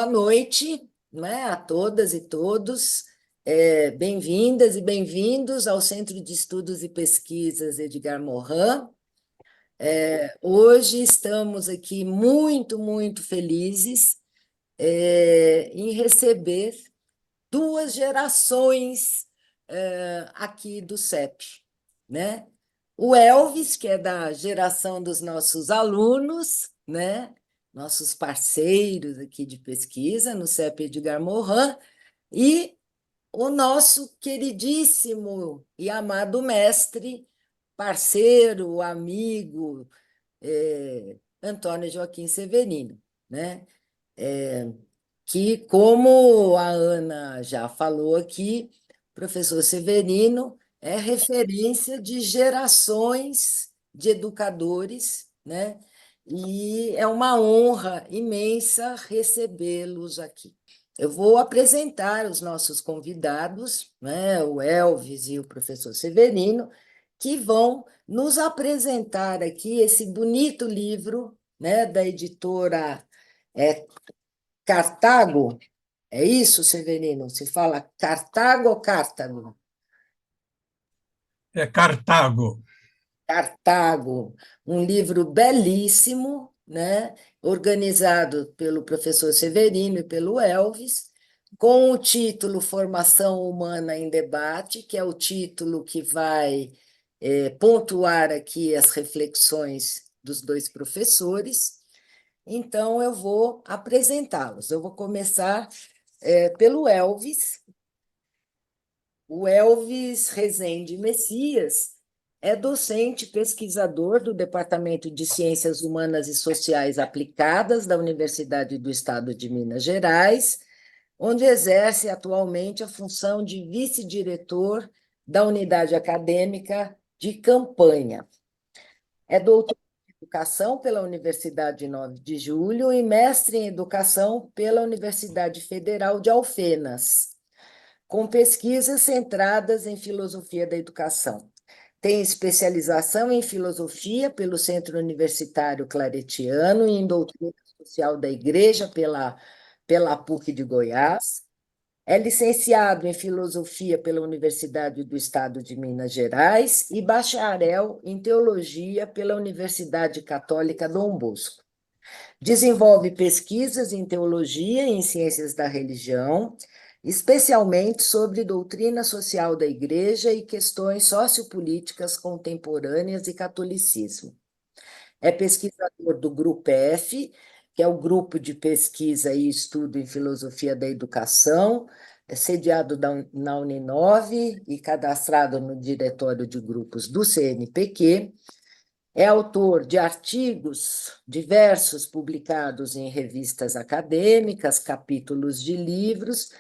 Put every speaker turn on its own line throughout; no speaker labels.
noite, né, a todas e todos. Bem-vindas e bem-vindos ao Centro de Estudos e Pesquisas Edgar Morin. Hoje estamos aqui muito felizes em receber duas gerações aqui do CEP, né? O Elvis, que é da geração dos nossos alunos, né? Nossos parceiros aqui de pesquisa no CEP Edgar Morin, e o nosso queridíssimo e amado mestre, parceiro, amigo, Antônio Joaquim Severino, né? Que, como a Ana já falou aqui, o professor Severino é referência de gerações de educadores, né? E é uma honra imensa recebê-los aqui. Eu vou apresentar os nossos convidados, né, o Elvis e o professor Severino, que vão nos apresentar aqui esse bonito livro, né, da editora Cartago. É isso, Severino? Se fala Cartago ou Cartago?
É Cartago.
Cartago, um livro belíssimo, né? Organizado pelo professor Severino e pelo Elvis, com o título Formação Humana em Debate, que é o título que vai pontuar aqui as reflexões dos dois professores. Então, eu vou apresentá-los. Eu vou começar pelo Elvis. O Elvis Rezende Messias é docente e pesquisador do Departamento de Ciências Humanas e Sociais Aplicadas da Universidade do Estado de Minas Gerais, onde exerce atualmente a função de vice-diretor da unidade acadêmica de Campanha. É doutor em Educação pela Universidade 9 de Julho e mestre em Educação pela Universidade Federal de Alfenas, com pesquisas centradas em filosofia da educação. Tem especialização em filosofia pelo Centro Universitário Claretiano e em doutrina social da Igreja pela PUC de Goiás. É licenciado em filosofia pela Universidade do Estado de Minas Gerais e bacharel em teologia pela Universidade Católica Dom Bosco. Desenvolve pesquisas em teologia e em ciências da religião, especialmente sobre doutrina social da Igreja e questões sociopolíticas contemporâneas e catolicismo. É pesquisador do Grupo F, que é o Grupo de Pesquisa e Estudo em Filosofia da Educação, é sediado na Uninove e cadastrado no Diretório de Grupos do CNPq. É autor de artigos diversos publicados em revistas acadêmicas, capítulos de livros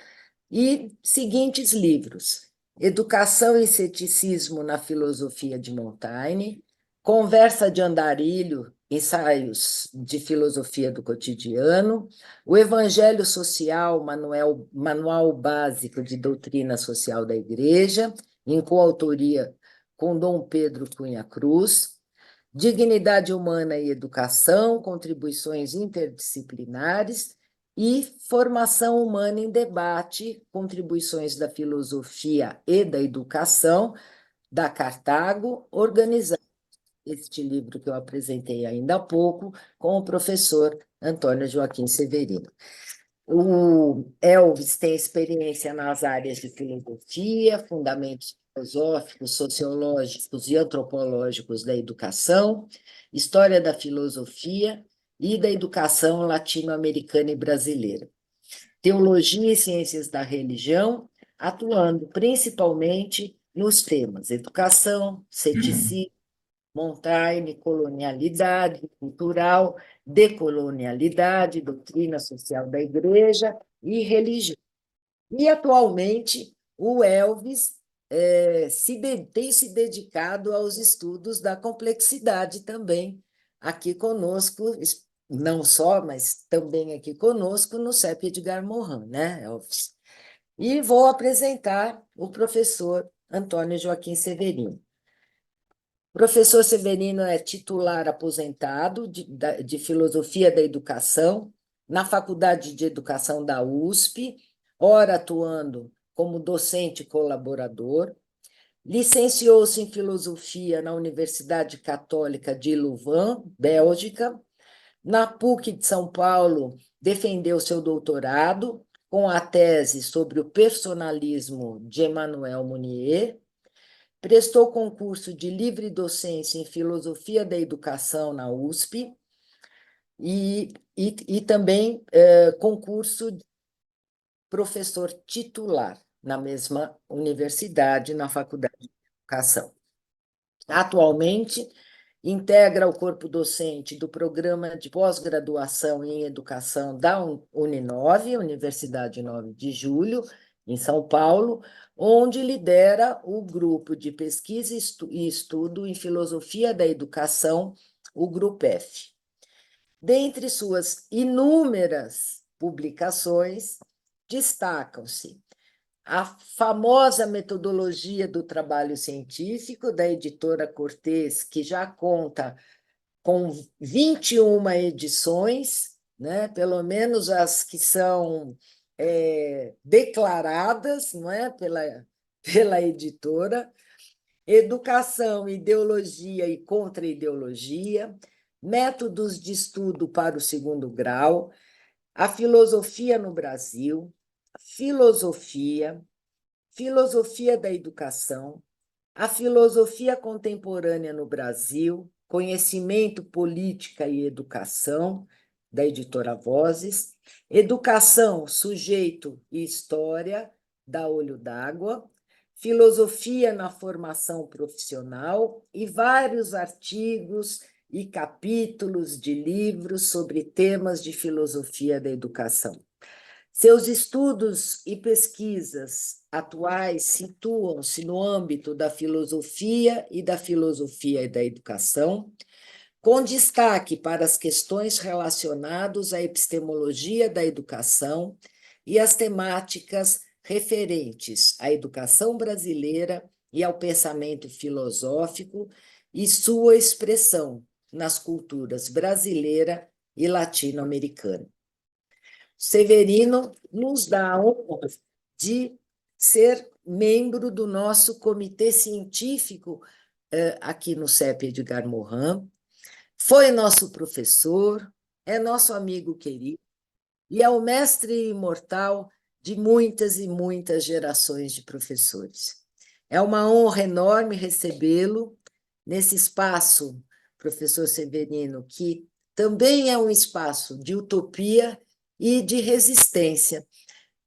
e seguintes livros: Educação e Ceticismo na Filosofia de Montaigne, Conversa de Andarilho, Ensaios de Filosofia do Cotidiano, O Evangelho Social, Manual Básico de Doutrina Social da Igreja, em coautoria com Dom Pedro Cunha Cruz, Dignidade Humana e Educação, Contribuições Interdisciplinares e Formação Humana em Debate, Contribuições da Filosofia e da Educação, da Cartago, organizando este livro que eu apresentei ainda há pouco, com o professor Antônio Joaquim Severino. O Elvis tem experiência nas áreas de filosofia, fundamentos filosóficos, sociológicos e antropológicos da educação, história da filosofia e da educação latino-americana e brasileira, teologia e ciências da religião, atuando principalmente nos temas educação, ceticismo, Montaigne, colonialidade cultural, decolonialidade, doutrina social da Igreja e religião. E, atualmente, o Elvis tem se dedicado aos estudos da complexidade também, aqui conosco, não só, mas também aqui conosco, no CEP Edgar Morin, né, Elvis? E vou apresentar o professor Antônio Joaquim Severino. O professor Severino é titular aposentado de Filosofia da Educação na Faculdade de Educação da USP, ora atuando como docente colaborador. Licenciou-se em Filosofia na Universidade Católica de Louvain, Bélgica. Na PUC de São Paulo, defendeu seu doutorado com a tese sobre o personalismo de Emmanuel Mounier. Prestou concurso de livre docência em Filosofia da Educação na USP e também concurso de professor titular na mesma universidade, na Faculdade de Educação. Atualmente, integra o corpo docente do Programa de Pós-Graduação em Educação da Uninove, Universidade 9 de Julho, em São Paulo, onde lidera o grupo de pesquisa e estudo em Filosofia da Educação, o Grupo F. Dentre suas inúmeras publicações, destacam-se a famosa metodologia do trabalho científico, da editora Cortez, que já conta com 21 edições, né? Pelo menos as que são declaradas, não é? pela editora. Educação, Ideologia e Contra-Ideologia, Métodos de Estudo para o Segundo Grau, a Filosofia no Brasil, Filosofia, Filosofia da Educação, a Filosofia Contemporânea no Brasil, Conhecimento, Política e Educação, da editora Vozes, Educação, Sujeito e História, da Olho d'Água, Filosofia na Formação Profissional e vários artigos e capítulos de livros sobre temas de filosofia da educação. Seus estudos e pesquisas atuais situam-se no âmbito da filosofia e da educação, com destaque para as questões relacionadas à epistemologia da educação e as temáticas referentes à educação brasileira e ao pensamento filosófico e sua expressão nas culturas brasileira e latino-americana. Severino nos dá a honra de ser membro do nosso comitê científico aqui no CEP Edgar Morin, foi nosso professor, é nosso amigo querido e é o mestre imortal de muitas e muitas gerações de professores. É uma honra enorme recebê-lo nesse espaço, professor Severino, que também é um espaço de utopia e de resistência.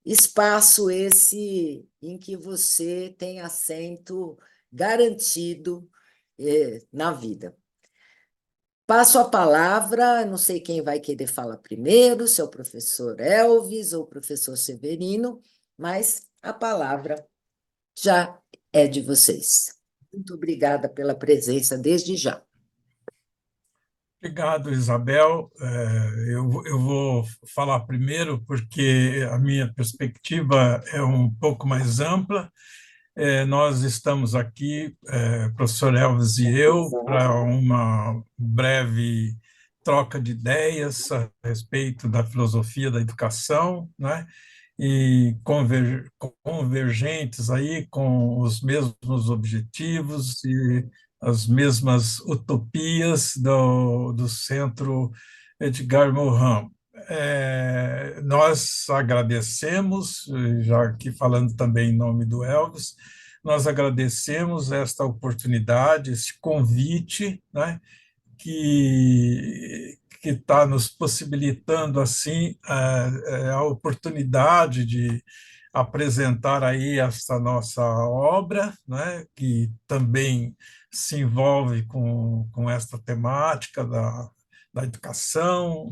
Espaço esse em que você tem assento garantido na vida. Passo a palavra, não sei quem vai querer falar primeiro, se é o professor Elvis ou o professor Severino, mas a palavra já é de vocês. Muito obrigada pela presença desde já.
Obrigado, Isabel. Eu vou falar primeiro porque a minha perspectiva é um pouco mais ampla. Nós estamos aqui, professor Elvis e eu, para uma breve troca de ideias a respeito da filosofia da educação, né? E convergentes aí com os mesmos objetivos e as mesmas utopias do Centro Edgar Morin. Nós agradecemos, já aqui falando também em nome do Elvis, nós agradecemos esta oportunidade, este convite, né, que está nos possibilitando assim a oportunidade de apresentar aí esta nossa obra, né, que também se envolve com esta temática da educação,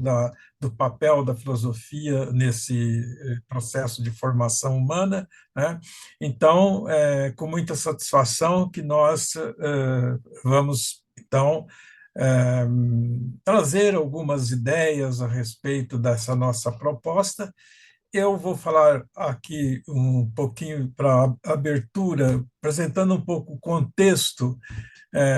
do papel da filosofia nesse processo de formação humana, né? Então, com muita satisfação que nós vamos, então, trazer algumas ideias a respeito dessa nossa proposta eu vou falar aqui um pouquinho para abertura, apresentando um pouco o contexto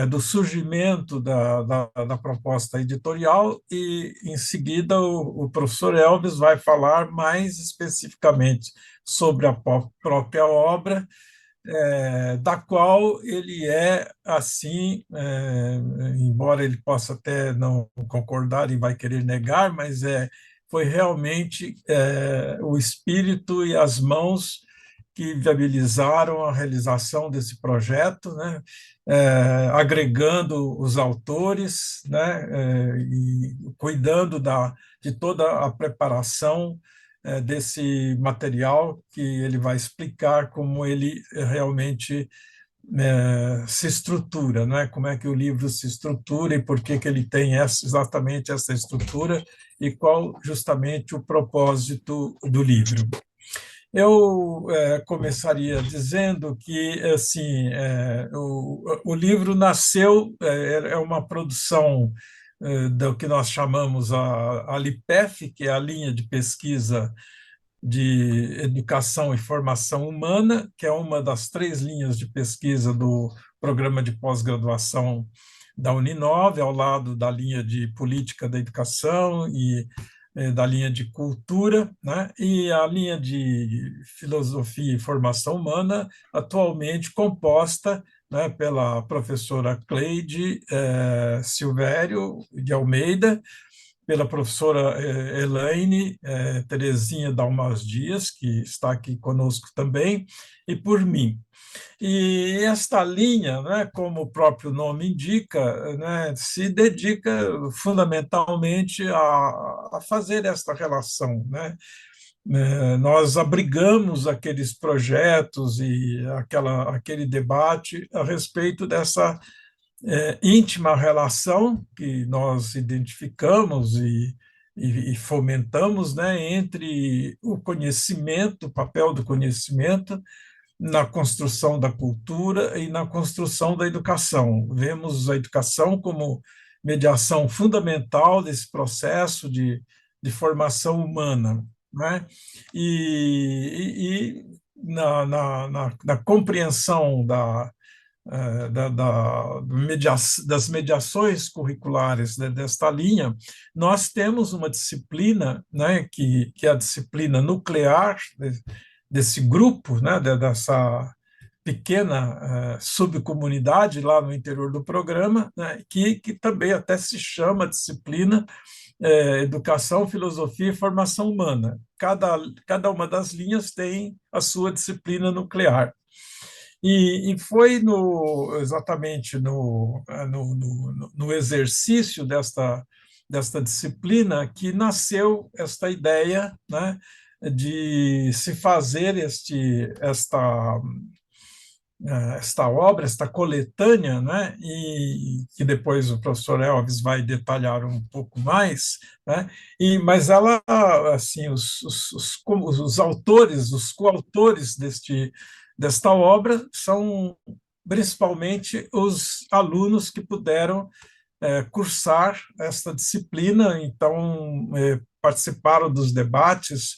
do surgimento da proposta editorial e, em seguida, o professor Elvis vai falar mais especificamente sobre a própria obra, da qual ele assim, embora ele possa até não concordar e vai querer negar, mas foi realmente o espírito e as mãos que viabilizaram a realização desse projeto, né? Agregando os autores, né? E cuidando de toda a preparação desse material, que ele vai explicar como ele realmente se estrutura, né? Como é que o livro se estrutura e por que que ele tem exatamente essa estrutura e qual justamente o propósito do livro. Eu começaria dizendo que assim o livro nasceu, é uma produção do que nós chamamos a LIPEF, que é a linha de pesquisa de Educação e Formação Humana, que é uma das 3 linhas de pesquisa do programa de pós-graduação da Uninove, ao lado da linha de Política da Educação e da linha de Cultura, né? E a linha de Filosofia e Formação Humana, atualmente composta, né, pela professora Cleide Silvério de Almeida, pela professora Elaine Terezinha Dalmas Dias, que está aqui conosco também, e por mim. E esta linha, né, como o próprio nome indica, né, se dedica fundamentalmente a fazer esta relação, né? Nós abrigamos aqueles projetos e aquele debate a respeito dessa íntima relação que nós identificamos e fomentamos, né, entre o conhecimento, o papel do conhecimento na construção da cultura e na construção da educação. Vemos a educação como mediação fundamental desse processo de formação humana, né? E na compreensão das mediações curriculares, né, desta linha, nós temos uma disciplina, né, que é a disciplina nuclear desse grupo, né, dessa pequena subcomunidade lá no interior do programa, né, que também até se chama disciplina Educação, Filosofia e Formação Humana. Cada uma das linhas tem a sua disciplina nuclear. E foi exatamente no exercício desta disciplina que nasceu esta ideia, né, de se fazer esta obra, esta coletânea, né, e que depois o professor Elvis vai detalhar um pouco mais, né, mas ela, assim, os autores, os coautores desta obra são principalmente os alunos que puderam cursar esta disciplina, então participaram dos debates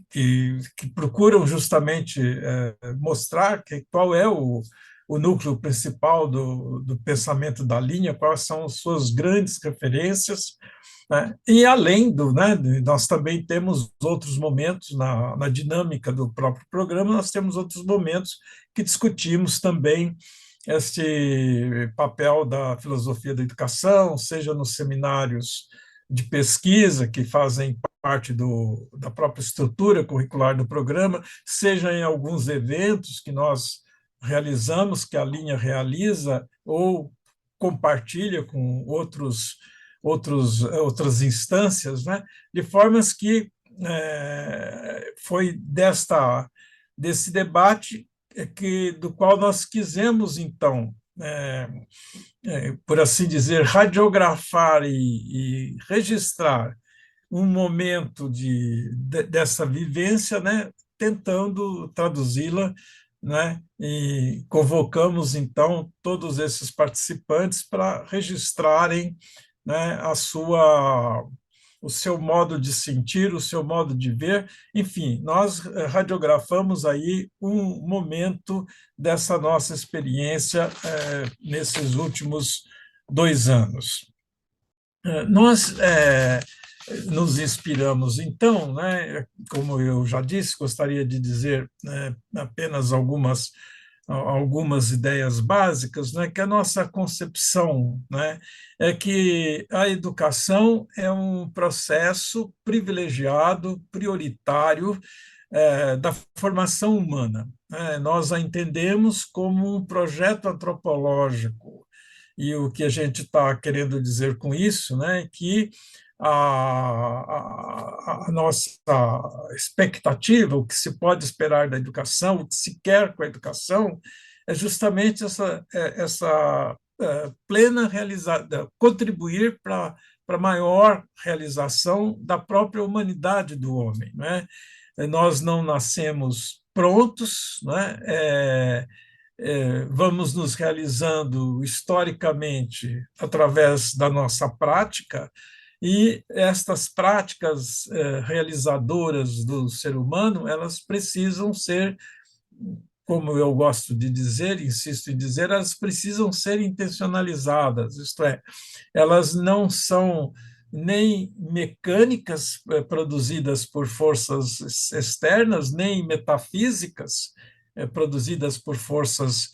que procuram justamente mostrar qual é o núcleo principal do pensamento da linha, quais são as suas grandes referências, né? E além né, nós também temos outros momentos na dinâmica do próprio programa, nós temos outros momentos que discutimos também este papel da filosofia da educação, seja nos seminários de pesquisa que fazem parte da própria estrutura curricular do programa, seja em alguns eventos que nós realizamos, que a linha realiza ou compartilha com outras instâncias, né? De formas que foi desse debate do qual nós quisemos, então, por assim dizer, radiografar e registrar um momento dessa vivência, né, tentando traduzi-la, né, e convocamos, então, todos esses participantes para registrarem, né, o seu modo de sentir, o seu modo de ver. Enfim, nós radiografamos aí um momento dessa nossa experiência nesses últimos 2 anos. Nós nos inspiramos, então, né, como eu já disse, gostaria de dizer apenas algumas ideias básicas, né, que a nossa concepção, né, é que a educação é um processo privilegiado, prioritário, da formação humana. Né? Nós a entendemos como um projeto antropológico, e o que a gente está querendo dizer com isso, né, é que a nossa expectativa, o que se pode esperar da educação, o que se quer com a educação, é justamente essa plena realizada, contribuir para a maior realização da própria humanidade do homem. Né? Nós não nascemos prontos, né? Vamos nos realizando historicamente através da nossa prática, e estas práticas realizadoras do ser humano, elas precisam ser, como eu gosto de dizer, insisto em dizer, elas precisam ser intencionalizadas, isto é, elas não são nem mecânicas produzidas por forças externas, nem metafísicas produzidas por forças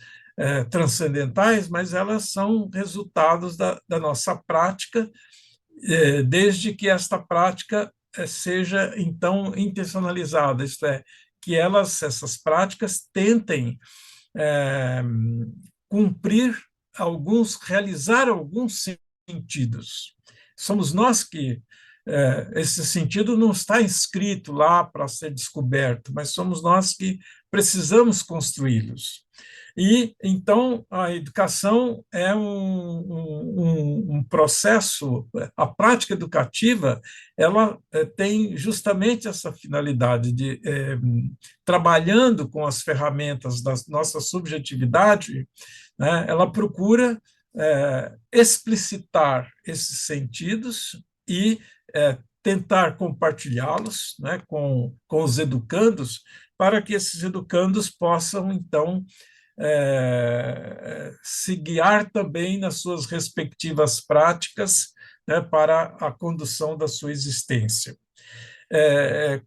transcendentais, mas elas são resultados da nossa prática, desde que esta prática seja, então, intencionalizada, isto é, que essas práticas tentem é, cumprir realizar alguns sentidos. Somos nós que esse sentido não está inscrito lá para ser descoberto, mas somos nós que precisamos construí-los. E, então, a educação é um processo, a prática educativa, ela tem justamente essa finalidade de, trabalhando com as ferramentas da nossa subjetividade, né, ela procura explicitar esses sentidos e tentar compartilhá-los, né, com os educandos, para que esses educandos possam, então, se guiar também nas suas respectivas práticas, né, para a condução da sua existência.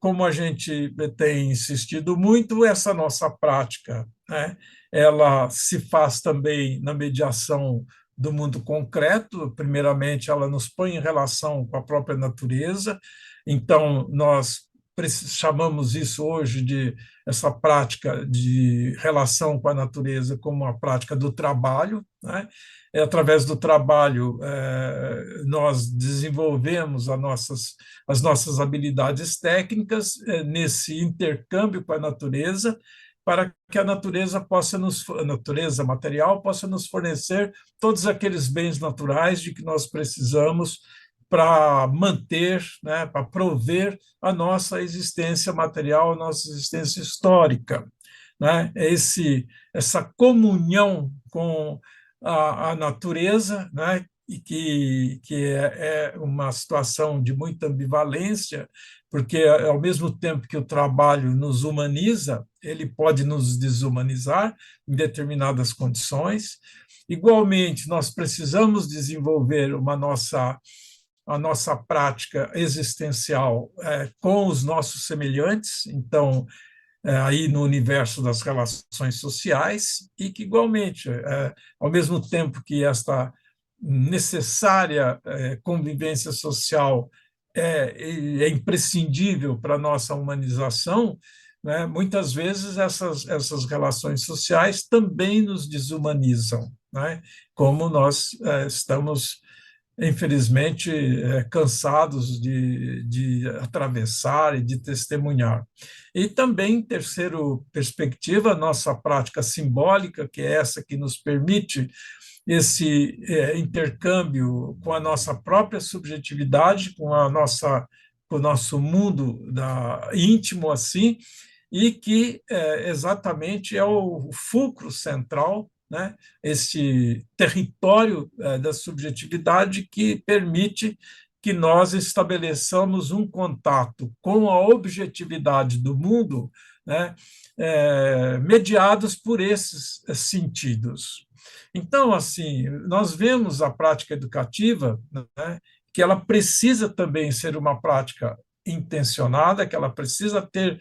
Como a gente tem insistido muito, essa nossa prática, né, ela se faz também na mediação do mundo concreto. Primeiramente, ela nos põe em relação com a própria natureza. Então, nós chamamos isso hoje de essa prática de relação com a natureza como a prática do trabalho, né? Através do trabalho, nós desenvolvemos as nossas habilidades técnicas nesse intercâmbio com a natureza, para que a natureza a natureza material possa nos fornecer todos aqueles bens naturais de que nós precisamos para manter, né, para prover a nossa existência material, a nossa existência histórica. Né? Essa comunhão com a natureza, né, e que é uma situação de muita ambivalência, porque, ao mesmo tempo que o trabalho nos humaniza, ele pode nos desumanizar em determinadas condições. Igualmente, nós precisamos desenvolver a nossa prática existencial com os nossos semelhantes, então, aí no universo das relações sociais, e que, igualmente, ao mesmo tempo que esta necessária convivência social é imprescindível para a nossa humanização, né, muitas vezes essas relações sociais também nos desumanizam, né, como nós estamos, infelizmente, cansados de atravessar e de testemunhar. E também, terceiro perspectiva, a nossa prática simbólica, que é essa que nos permite esse intercâmbio com a nossa própria subjetividade, com o nosso mundo íntimo, assim, e que exatamente é o fulcro central, né, esse território da subjetividade que permite que nós estabeleçamos um contato com a objetividade do mundo, né, mediados por esses sentidos. Então, assim, nós vemos a prática educativa, né, que ela precisa também ser uma prática intencionada, que ela precisa ter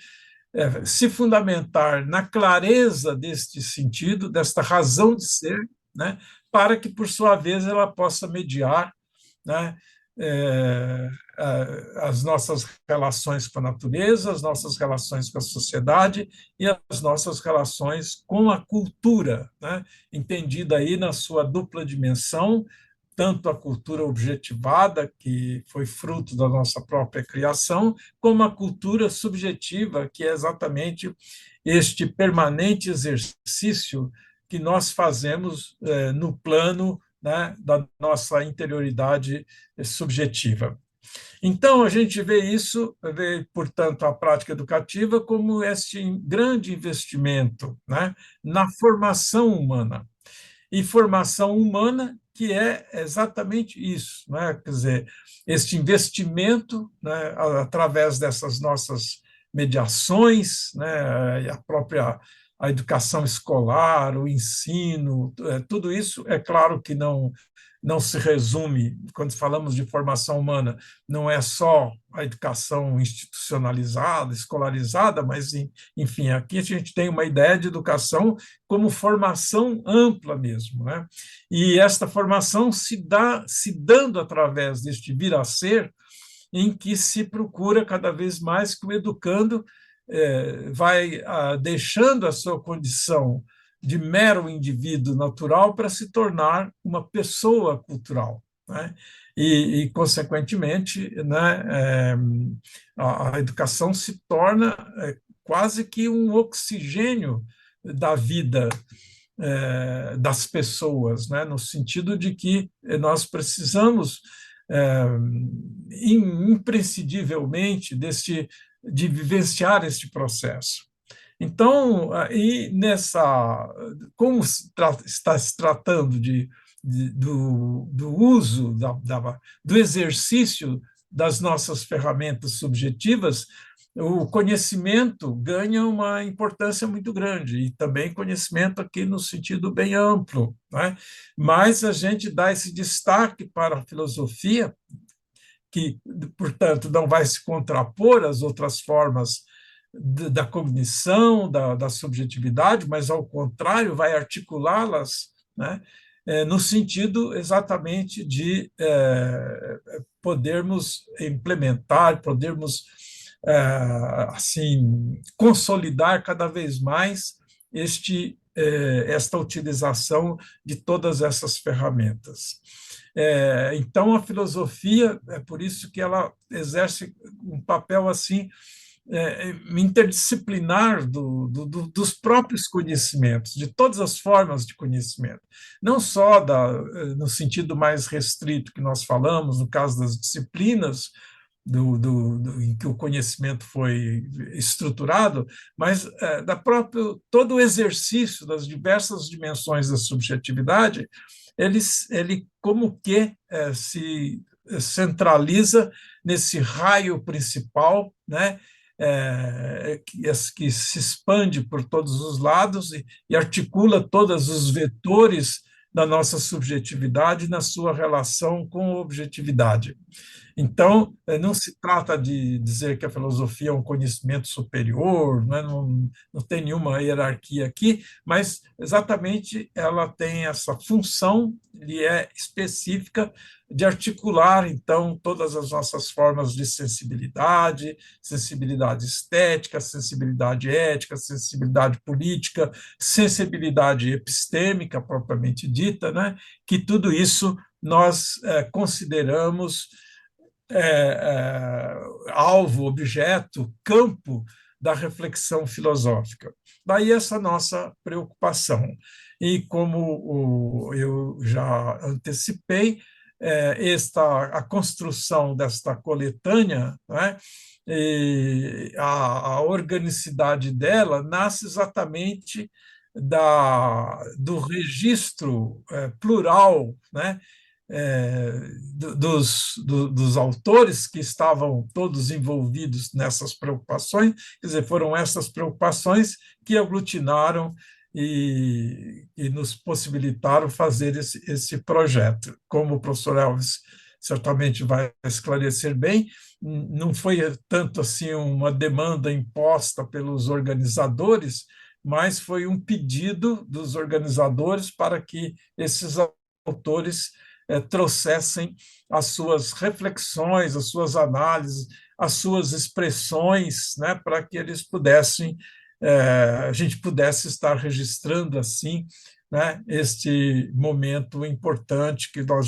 se fundamentar na clareza deste sentido, desta razão de ser, né, para que, por sua vez, ela possa mediar, né, é, as nossas relações com a natureza, as nossas relações com a sociedade e as nossas relações com a cultura, né, entendida aí na sua dupla dimensão, tanto a cultura objetivada, que foi fruto da nossa própria criação, como a cultura subjetiva, que é exatamente este permanente exercício que nós fazemos no plano, né, da nossa interioridade subjetiva. Então, a gente vê isso, vê, portanto, a prática educativa como este grande investimento, né, na formação humana. E formação humana que é exatamente isso, né? Quer dizer, este investimento, né, através dessas nossas mediações, né, a educação escolar, o ensino, tudo isso, é claro que não se resume, quando falamos de formação humana, não é só a educação institucionalizada, escolarizada, mas, enfim, aqui a gente tem uma ideia de educação como formação ampla mesmo, né? E esta formação se dando através deste vir a ser, em que se procura cada vez mais que o educando vai deixando a sua condição de mero indivíduo natural para se tornar uma pessoa cultural, né? Consequentemente, né, a educação se torna quase que um oxigênio da vida das pessoas, né, no sentido de que nós precisamos imprescindivelmente de vivenciar este processo. Então, como está se tratando do uso, do exercício das nossas ferramentas subjetivas, o conhecimento ganha uma importância muito grande, e também conhecimento aqui no sentido bem amplo, né? Mas a gente dá esse destaque para a filosofia, que, portanto, não vai se contrapor às outras formas da cognição, da subjetividade, mas, ao contrário, vai articulá-las, né, no sentido exatamente de podermos implementar, podermos assim consolidar cada vez mais esta utilização de todas essas ferramentas. Então, a filosofia, é por isso que ela exerce um papel assim interdisciplinar dos próprios conhecimentos, de todas as formas de conhecimento, não só no sentido mais restrito que nós falamos, no caso das disciplinas, em que o conhecimento foi estruturado, mas todo o exercício das diversas dimensões da subjetividade, ele como que se centraliza nesse raio principal, né, que se expande por todos os lados e articula todos os vetores da nossa subjetividade na sua relação com a objetividade. Então, não se trata de dizer que a filosofia é um conhecimento superior, né? Não tem nenhuma hierarquia aqui, mas exatamente ela tem essa função, e é específica, de articular, então, todas as nossas formas de sensibilidade, sensibilidade estética, sensibilidade ética, sensibilidade política, sensibilidade epistêmica, propriamente dita, né? Que tudo isso nós consideramos alvo, objeto, campo da reflexão filosófica. Daí essa nossa preocupação. E como eu já antecipei, a construção desta coletânea, né, a organicidade dela nasce exatamente do registro plural, né, dos autores que estavam todos envolvidos nessas preocupações, quer dizer, foram essas preocupações que aglutinaram e nos possibilitaram fazer esse projeto. Como o professor Elvis certamente vai esclarecer bem, não foi tanto assim uma demanda imposta pelos organizadores, mas foi um pedido dos organizadores para que esses autores trouxessem as suas reflexões, as suas análises, as suas expressões, né, para que eles pudessem, a gente pudesse estar registrando assim, né, este momento importante que nós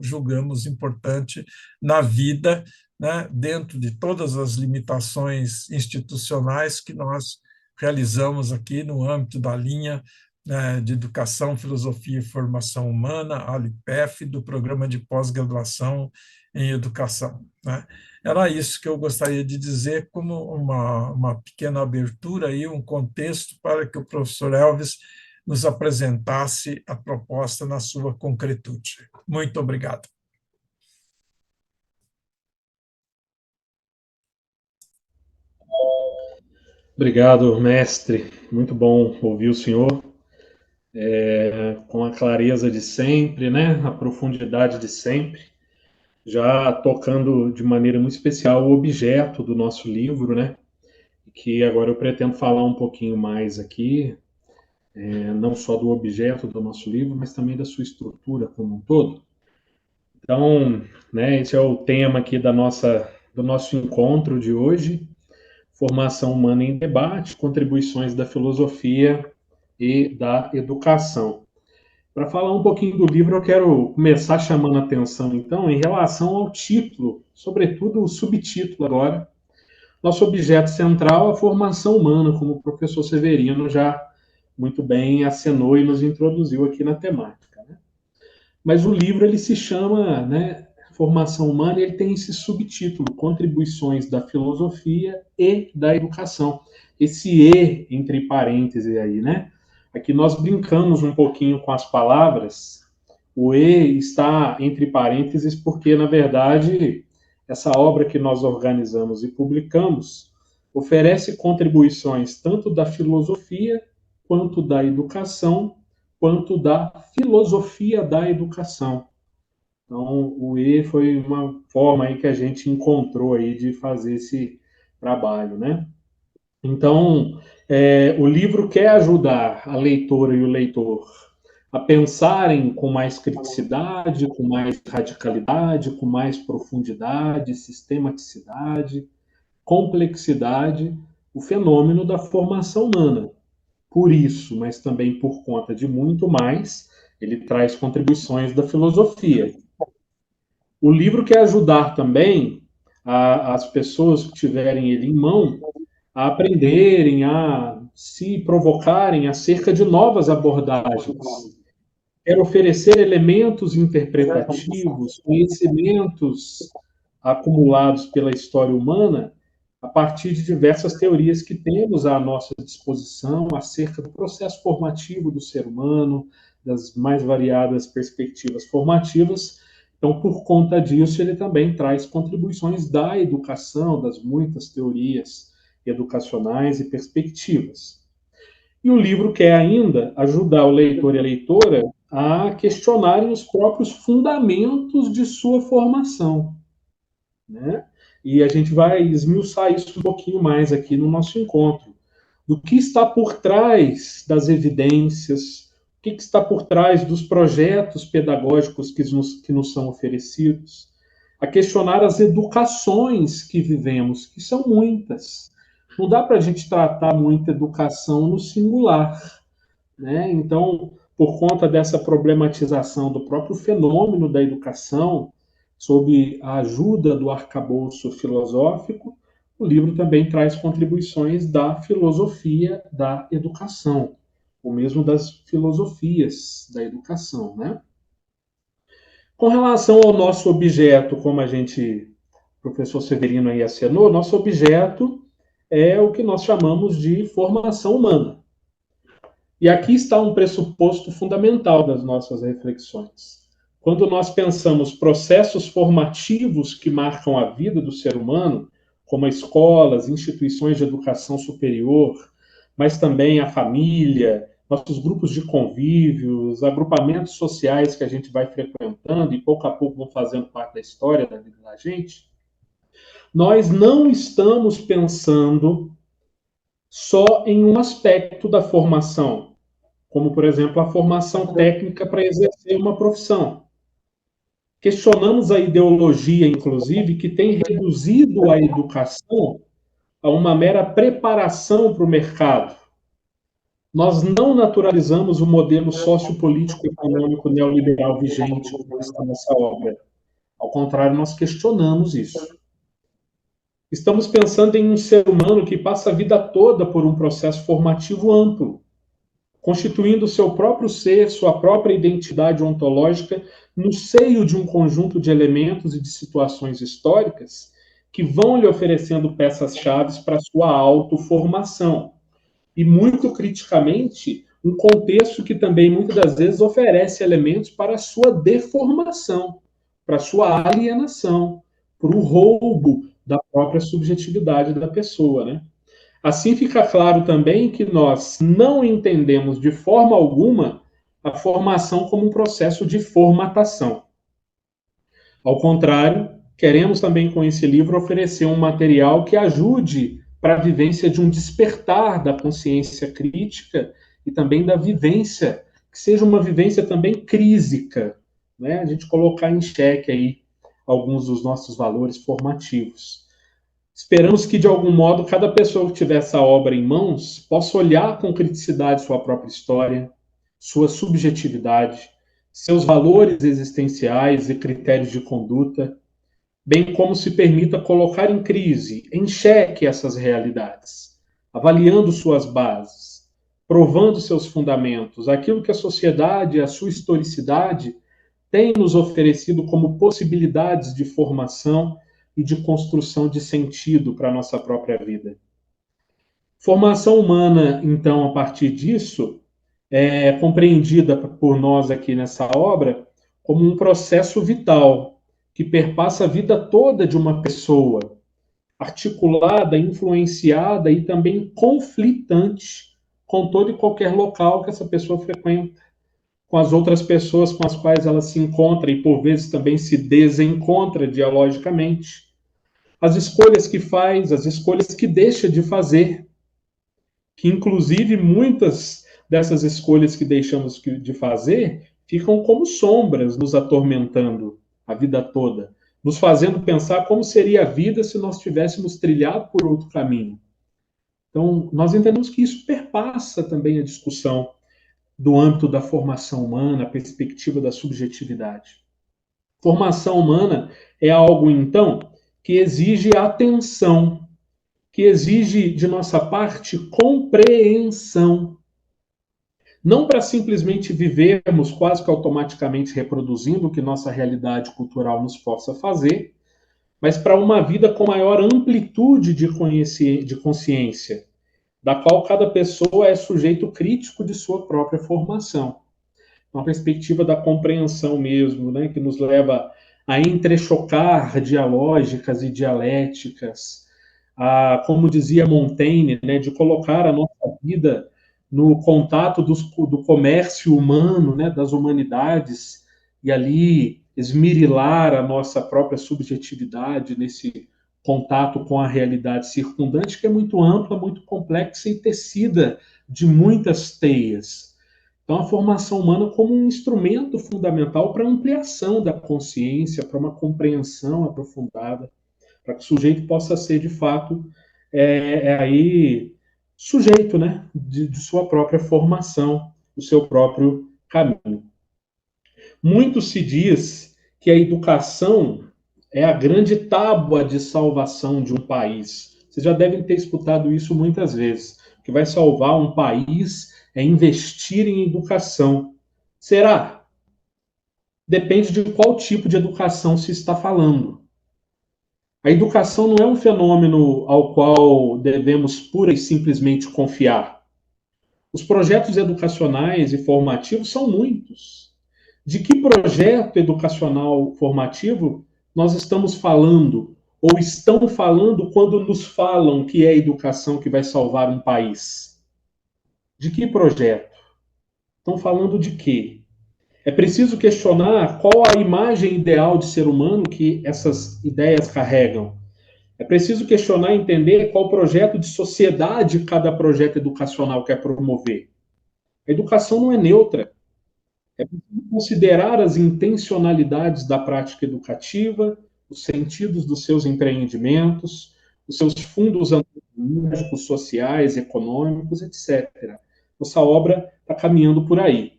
julgamos importante na vida, né, dentro de todas as limitações institucionais que nós realizamos aqui no âmbito da linha, né, de Educação, Filosofia e Formação Humana, ALIPEF, do Programa de Pós-Graduação em Educação. Né? Era isso que eu gostaria de dizer como uma pequena abertura, aí, um contexto para que o professor Elvis nos apresentasse a proposta na sua concretude. Muito obrigado.
Obrigado, mestre. Muito bom ouvir o senhor, com a clareza de sempre, né? A profundidade de sempre, já tocando de maneira muito especial o objeto do nosso livro, né? Que agora eu pretendo falar um pouquinho mais aqui, não só do objeto do nosso livro, mas também da sua estrutura como um todo. Então, né, esse é o tema aqui do nosso encontro de hoje, Formação Humana em Debate, Contribuições da Filosofia e da Educação. Para falar um pouquinho do livro, eu quero começar chamando a atenção, então, em relação ao título, sobretudo o subtítulo agora. Nosso objeto central é a formação humana, como o professor Severino já muito bem acenou e nos introduziu aqui na temática. Né? Mas o livro ele se chama, né, Formação Humana, e ele tem esse subtítulo, Contribuições da Filosofia e da Educação. Esse E entre parênteses aí, né? Aqui nós brincamos um pouquinho com as palavras. O E está entre parênteses porque, na verdade, essa obra que nós organizamos e publicamos oferece contribuições tanto da filosofia, quanto da educação, quanto da filosofia da educação. Então, o E foi uma forma aí que a gente encontrou aí de fazer esse trabalho, né? Então, o livro quer ajudar a leitora e o leitor a pensarem com mais criticidade, com mais radicalidade, com mais profundidade, sistematicidade, complexidade, o fenômeno da formação humana. Por isso, mas também por conta de muito mais, ele traz contribuições da filosofia. O livro quer ajudar também as pessoas que tiverem ele em mão a aprenderem, a se provocarem acerca de novas abordagens. Quer oferecer elementos interpretativos, conhecimentos acumulados pela história humana a partir de diversas teorias que temos à nossa disposição acerca do processo formativo do ser humano, das mais variadas perspectivas formativas. Então, por conta disso, ele também traz contribuições da educação, das muitas teorias educacionais e perspectivas. E o livro quer ainda ajudar o leitor e a leitora a questionarem os próprios fundamentos de sua formação. Né? E a gente vai esmiuçar isso um pouquinho mais aqui no nosso encontro. Do que está por trás das evidências, o que está por trás dos projetos pedagógicos que nos são oferecidos, a questionar as educações que vivemos, que são muitas. Não dá para a gente tratar muita educação no singular. Né? Então, por conta dessa problematização do próprio fenômeno da educação, sob a ajuda do arcabouço filosófico, o livro também traz contribuições da filosofia da educação, ou mesmo das filosofias da educação. Né? Com relação ao nosso objeto, como o professor Severino aí acenou, nosso objeto é o que nós chamamos de formação humana. E aqui está um pressuposto fundamental das nossas reflexões. quando nós pensamos processos formativos que marcam a vida do ser humano, como as escolas, instituições de educação superior, mas também a família, nossos grupos de convívio, os agrupamentos sociais que a gente vai frequentando e pouco a pouco vão fazendo parte da história da vida da gente, nós não estamos pensando só em um aspecto da formação, como, por exemplo, a formação técnica para exercer uma profissão. Questionamos a ideologia, inclusive, que tem reduzido a educação a uma mera preparação para o mercado. Nós não naturalizamos o modelo sociopolítico econômico neoliberal vigente que está nessa obra. Ao contrário, nós questionamos isso. Estamos pensando em um ser humano que passa a vida toda por um processo formativo amplo, constituindo seu próprio ser, sua própria identidade ontológica no seio de um conjunto de elementos e de situações históricas que vão lhe oferecendo peças-chave para sua autoformação. E, muito criticamente, um contexto que também, muitas das vezes, oferece elementos para a sua deformação, para a sua alienação, para o roubo da própria subjetividade da pessoa, né? Assim fica claro também que nós não entendemos de forma alguma a formação como um processo de formatação. Ao contrário, queremos também com esse livro oferecer um material que ajude para a vivência de um despertar da consciência crítica e também da vivência, que seja uma vivência também crísica, né? A gente colocar em xeque aí alguns dos nossos valores formativos. Esperamos que, de algum modo, cada pessoa que tiver essa obra em mãos possa olhar com criticidade sua própria história, sua subjetividade, seus valores existenciais e critérios de conduta, bem como se permita colocar em crise, em xeque essas realidades, avaliando suas bases, provando seus fundamentos, aquilo que a sociedade e a sua historicidade têm nos oferecido como possibilidades de formação e de construção de sentido para a nossa própria vida. Formação humana, então, a partir disso, é compreendida por nós aqui nessa obra como um processo vital que perpassa a vida toda de uma pessoa, articulada, influenciada e também conflitante com todo e qualquer local que essa pessoa frequenta, com as outras pessoas com as quais ela se encontra e, por vezes, também se desencontra dialogicamente, as escolhas que faz, as escolhas que deixa de fazer, que, inclusive, muitas dessas escolhas que deixamos de fazer ficam como sombras nos atormentando a vida toda, nos fazendo pensar como seria a vida se nós tivéssemos trilhado por outro caminho. Então, nós entendemos que isso perpassa também a discussão do âmbito da formação humana, a perspectiva da subjetividade. Formação humana é algo, então, que exige atenção, que exige de nossa parte compreensão. Não para simplesmente vivermos quase que automaticamente reproduzindo o que nossa realidade cultural nos força a fazer, mas para uma vida com maior amplitude de consciência, da qual cada pessoa é sujeito crítico de sua própria formação. Uma perspectiva da compreensão mesmo, né, que nos leva a entrechocar dialógicas e dialéticas, a, como dizia Montaigne, né, de colocar a nossa vida no contato do comércio humano, né, das humanidades, e ali esmerilar a nossa própria subjetividade nesse contato com a realidade circundante, que é muito ampla, muito complexa e tecida de muitas teias. Então, a formação humana como um instrumento fundamental para a ampliação da consciência, para uma compreensão aprofundada, para que o sujeito possa ser, de fato, aí sujeito, né, de sua própria formação, do seu próprio caminho. Muito se diz que a educação é a grande tábua de salvação de um país. Vocês já devem ter escutado isso muitas vezes. O que vai salvar um país é investir em educação. Será? Depende de qual tipo de educação se está falando. A educação não é um fenômeno ao qual devemos pura e simplesmente confiar. Os projetos educacionais e formativos são muitos. de que projeto educacional formativo nós estamos falando, ou estão falando quando nos falam que é a educação que vai salvar um país? De que projeto? Estão falando de quê? É preciso questionar qual a imagem ideal de ser humano que essas ideias carregam. É preciso questionar e entender qual projeto de sociedade cada projeto educacional quer promover. A educação não é neutra. É preciso considerar as intencionalidades da prática educativa, os sentidos dos seus empreendimentos, os seus fundos antropológicos, sociais, econômicos, etc. Nossa obra está caminhando por aí.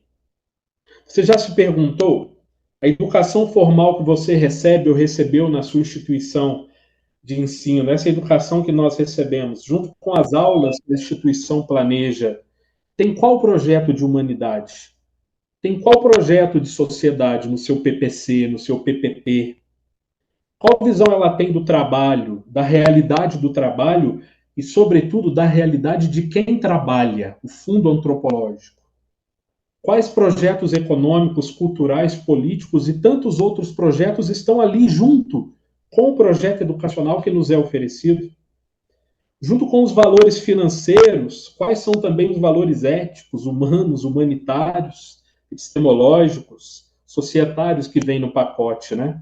Você já se perguntou, a educação formal que você recebe ou recebeu na sua instituição de ensino, essa educação que nós recebemos, junto com as aulas que a instituição planeja, tem qual projeto de humanidade? Tem qual projeto de sociedade no seu PPC, no seu PPP? Qual visão ela tem do trabalho, da realidade do trabalho e, sobretudo, da realidade de quem trabalha, o fundo antropológico? Quais projetos econômicos, culturais, políticos e tantos outros projetos estão ali junto com o projeto educacional que nos é oferecido? Junto com os valores financeiros, quais são também os valores éticos, humanos, humanitários, epistemológicos, societários que vêm no pacote, né?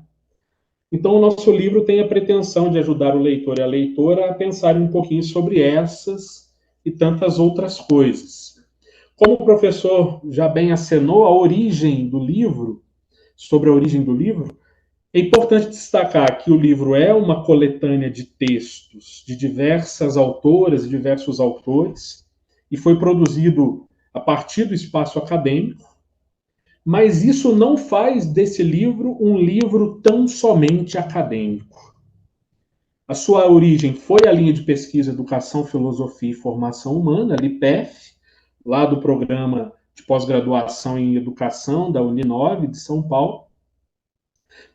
Então, o nosso livro tem a pretensão de ajudar o leitor e a leitora a pensar um pouquinho sobre essas e tantas outras coisas. Como o professor já bem acenou a origem do livro, sobre a origem do livro, é importante destacar que o livro é uma coletânea de textos de diversas autoras e diversos autores, e foi produzido a partir do espaço acadêmico, mas isso não faz desse livro um livro tão somente acadêmico. A sua origem foi a linha de pesquisa Educação, Filosofia e Formação Humana, a LIPEF, lá do programa de pós-graduação em Educação da Uninove de São Paulo.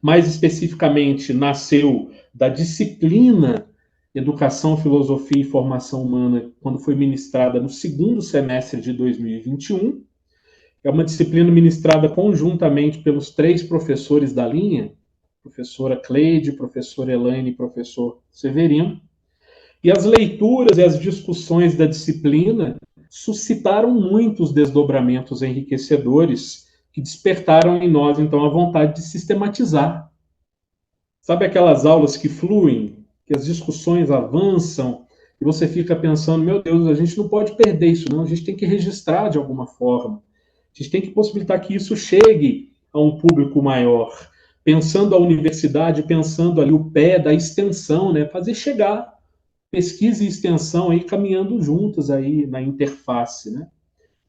Mais especificamente, nasceu da disciplina Educação, Filosofia e Formação Humana, quando foi ministrada no segundo semestre de 2021. É uma disciplina ministrada conjuntamente pelos 3 professores da linha, professora Cleide, professora Elaine e professor Severino. E as leituras e as discussões da disciplina suscitaram muitos desdobramentos enriquecedores que despertaram em nós, então, a vontade de sistematizar. Sabe aquelas aulas que fluem, que as discussões avançam, e você fica pensando, meu Deus, a gente não pode perder isso, não, a gente tem que registrar de alguma forma. A gente tem que possibilitar que isso chegue a um público maior, pensando a universidade, pensando ali o pé da extensão, né, fazer chegar pesquisa e extensão aí caminhando juntas aí na interface, né?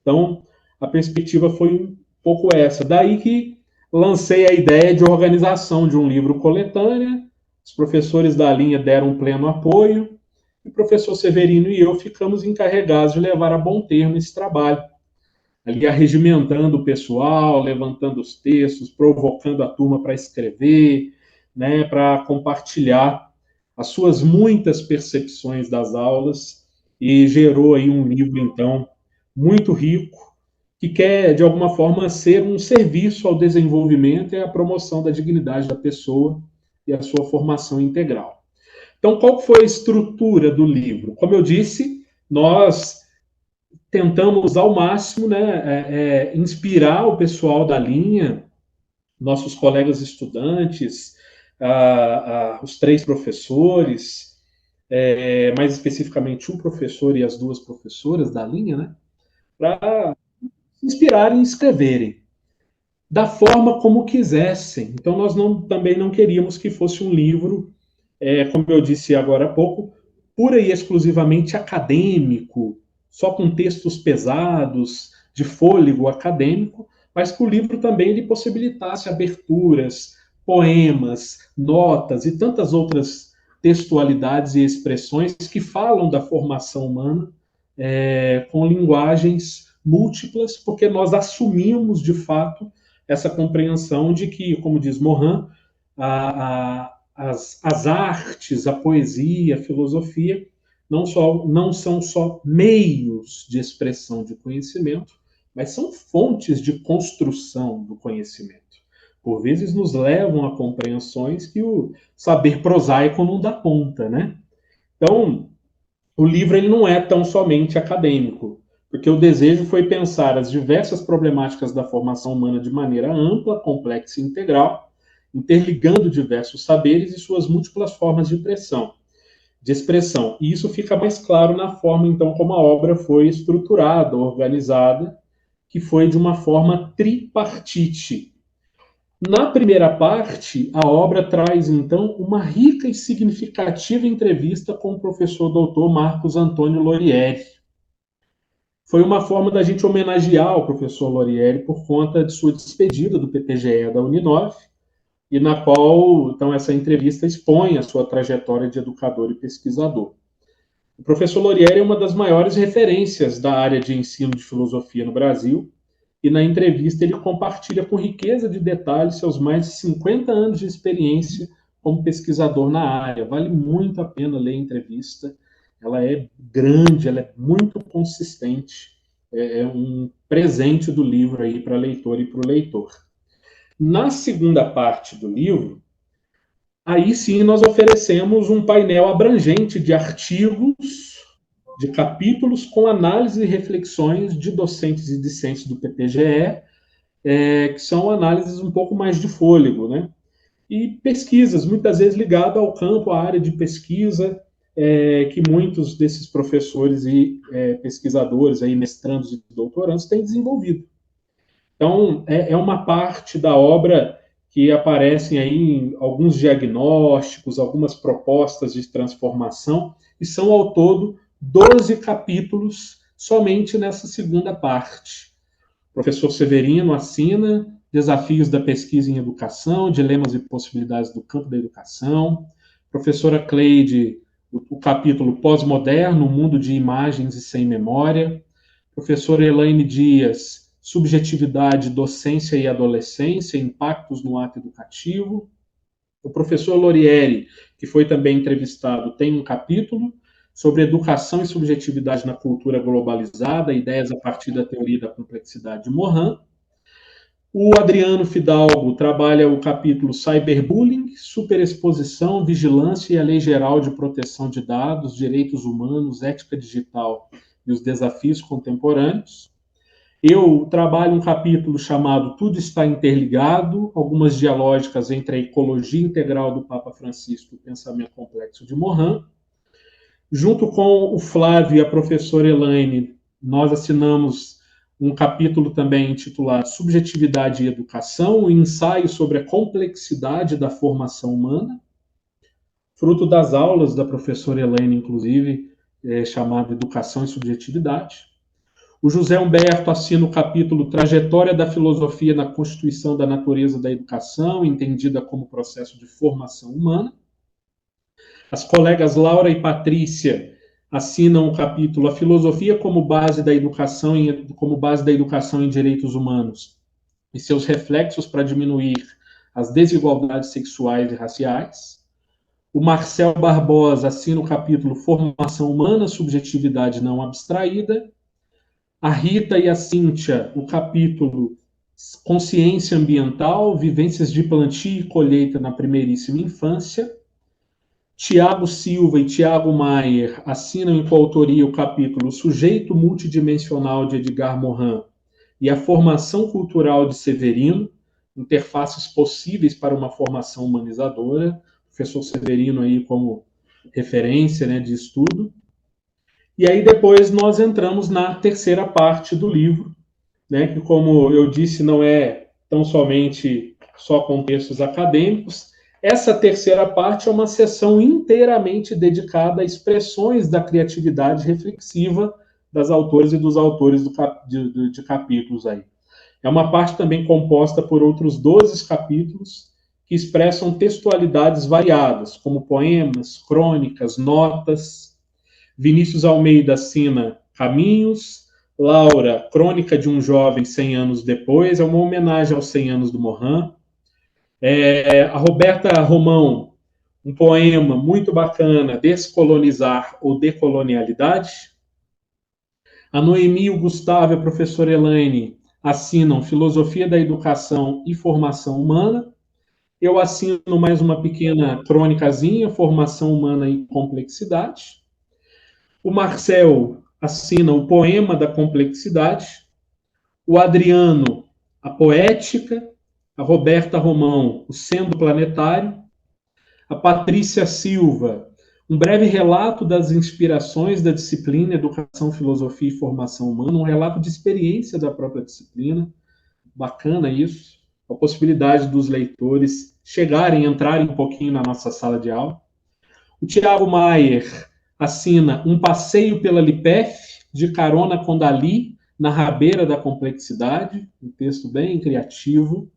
Então, a perspectiva foi um pouco essa. Daí que lancei a ideia de organização de um livro coletânea, os professores da linha deram um pleno apoio, e o professor Severino e eu ficamos encarregados de levar a bom termo esse trabalho, ali arregimentando o pessoal, levantando os textos, provocando a turma para escrever, né, para compartilhar as suas muitas percepções das aulas, e gerou aí um livro, então, muito rico, que quer, de alguma forma, ser um serviço ao desenvolvimento e à promoção da dignidade da pessoa e a sua formação integral. Então, qual foi a estrutura do livro? Como eu disse, nós tentamos ao máximo, né, inspirar o pessoal da linha, nossos colegas estudantes, os 3 professores, mais especificamente o professor e as 2 professoras da linha, né, para se inspirarem e escreverem da forma como quisessem. Então, nós também não queríamos que fosse um livro, como eu disse agora há pouco, pura e exclusivamente acadêmico, só com textos pesados, de fôlego acadêmico, mas que o livro também lhe possibilitasse aberturas, poemas, notas e tantas outras textualidades e expressões que falam da formação humana, com linguagens múltiplas, porque nós assumimos, de fato, essa compreensão de que, como diz Morin, as artes, a poesia, a filosofia, não são só meios de expressão de conhecimento, mas são fontes de construção do conhecimento. Por vezes nos levam a compreensões que o saber prosaico não dá conta, né? Então, o livro ele não é tão somente acadêmico, porque o desejo foi pensar as diversas problemáticas da formação humana de maneira ampla, complexa e integral, interligando diversos saberes e suas múltiplas formas de expressão. E isso fica mais claro na forma, então, como a obra foi estruturada, organizada, que foi de uma forma tripartite. Na primeira parte, a obra traz, então, uma rica e significativa entrevista com o professor doutor Marcos Antônio Lorieri. Foi uma forma da gente homenagear o professor Lorieri por conta de sua despedida do PPGE da Uninove, e na qual, então, essa entrevista expõe a sua trajetória de educador e pesquisador. O professor Lorieri é uma das maiores referências da área de ensino de filosofia no Brasil, e na entrevista ele compartilha com riqueza de detalhes seus mais de 50 anos de experiência como pesquisador na área. Vale muito a pena ler a entrevista. Ela é grande, ela é muito consistente. É um presente do livro aí para a leitora e para o leitor. Na segunda parte do livro, aí sim nós oferecemos um painel abrangente de artigos, de capítulos com análise e reflexões de docentes e discentes do PPGE, que são análises um pouco mais de fôlego, né? E pesquisas, muitas vezes ligadas ao campo, à área de pesquisa, que muitos desses professores e pesquisadores, aí, mestrandos e doutorandos, têm desenvolvido. Então, é uma parte da obra que aparecem aí alguns diagnósticos, algumas propostas de transformação, e são ao todo 12 capítulos somente nessa segunda parte. O professor Severino assina Desafios da Pesquisa em Educação, Dilemas e Possibilidades do Campo da Educação. Professora Cleide, o capítulo Pós-Moderno, Mundo de Imagens e Sem Memória. Professora Elaine Dias, Subjetividade, Docência e Adolescência, Impactos no Ato Educativo. O professor Lorieri, que foi também entrevistado, tem um capítulo sobre educação e subjetividade na cultura globalizada, ideias a partir da teoria da complexidade de Morin. O Adriano Fidalgo trabalha o capítulo Cyberbullying, Superexposição, Vigilância e a Lei Geral de Proteção de Dados, Direitos Humanos, Ética Digital e os Desafios Contemporâneos. Eu trabalho um capítulo chamado Tudo está interligado, algumas dialógicas entre a ecologia integral do Papa Francisco e o pensamento complexo de Morin. Junto com o Flávio e a professora Elaine, nós assinamos um capítulo também intitulado Subjetividade e Educação, um ensaio sobre a complexidade da formação humana, fruto das aulas da professora Elaine, inclusive, chamado Educação e Subjetividade. O José Humberto assina o capítulo Trajetória da Filosofia na Constituição da Natureza da Educação, entendida como processo de formação humana. As colegas Laura e Patrícia assinam o capítulo A Filosofia como base da educação em direitos humanos e seus reflexos para diminuir as desigualdades sexuais e raciais. O Marcel Barbosa assina o capítulo Formação Humana, Subjetividade Não Abstraída. A Rita e a Cíntia, o capítulo Consciência Ambiental, Vivências de Plantio e Colheita na Primeiríssima Infância. Tiago Silva e Tiago Maier assinam em coautoria o capítulo Sujeito Multidimensional de Edgar Morin e a Formação Cultural de Severino, interfaces possíveis para uma formação humanizadora. O professor Severino aí como referência, né, de estudo. E aí depois nós entramos na terceira parte do livro, né, que, como eu disse, não é tão somente só com textos acadêmicos. Essa terceira parte é uma sessão inteiramente dedicada a expressões da criatividade reflexiva das autoras e dos autores de capítulos aí. É uma parte também composta por outros 12 capítulos que expressam textualidades variadas, como poemas, crônicas, notas. Vinícius Almeida assina Caminhos. Laura, Crônica de um Jovem 100 anos depois, é uma homenagem aos 100 anos do Morin. A Roberta Romão, um poema muito bacana, Descolonizar ou Decolonialidade. A Noemi e o Gustavo e a professora Elaine assinam Filosofia da Educação e Formação Humana. Eu assino mais uma pequena crônicazinha, Formação Humana e Complexidade. O Marcel assina o Poema da Complexidade. O Adriano, a Poética. A Roberta Romão, o Sendo Planetário. A Patrícia Silva, um breve relato das inspirações da disciplina Educação, Filosofia e Formação Humana, um relato de experiência da própria disciplina. Bacana isso. A possibilidade dos leitores chegarem, entrarem um pouquinho na nossa sala de aula. O Tiago Maier assina Um Passeio pela Lipef, de carona com Dali, na rabeira da complexidade, um texto bem criativo.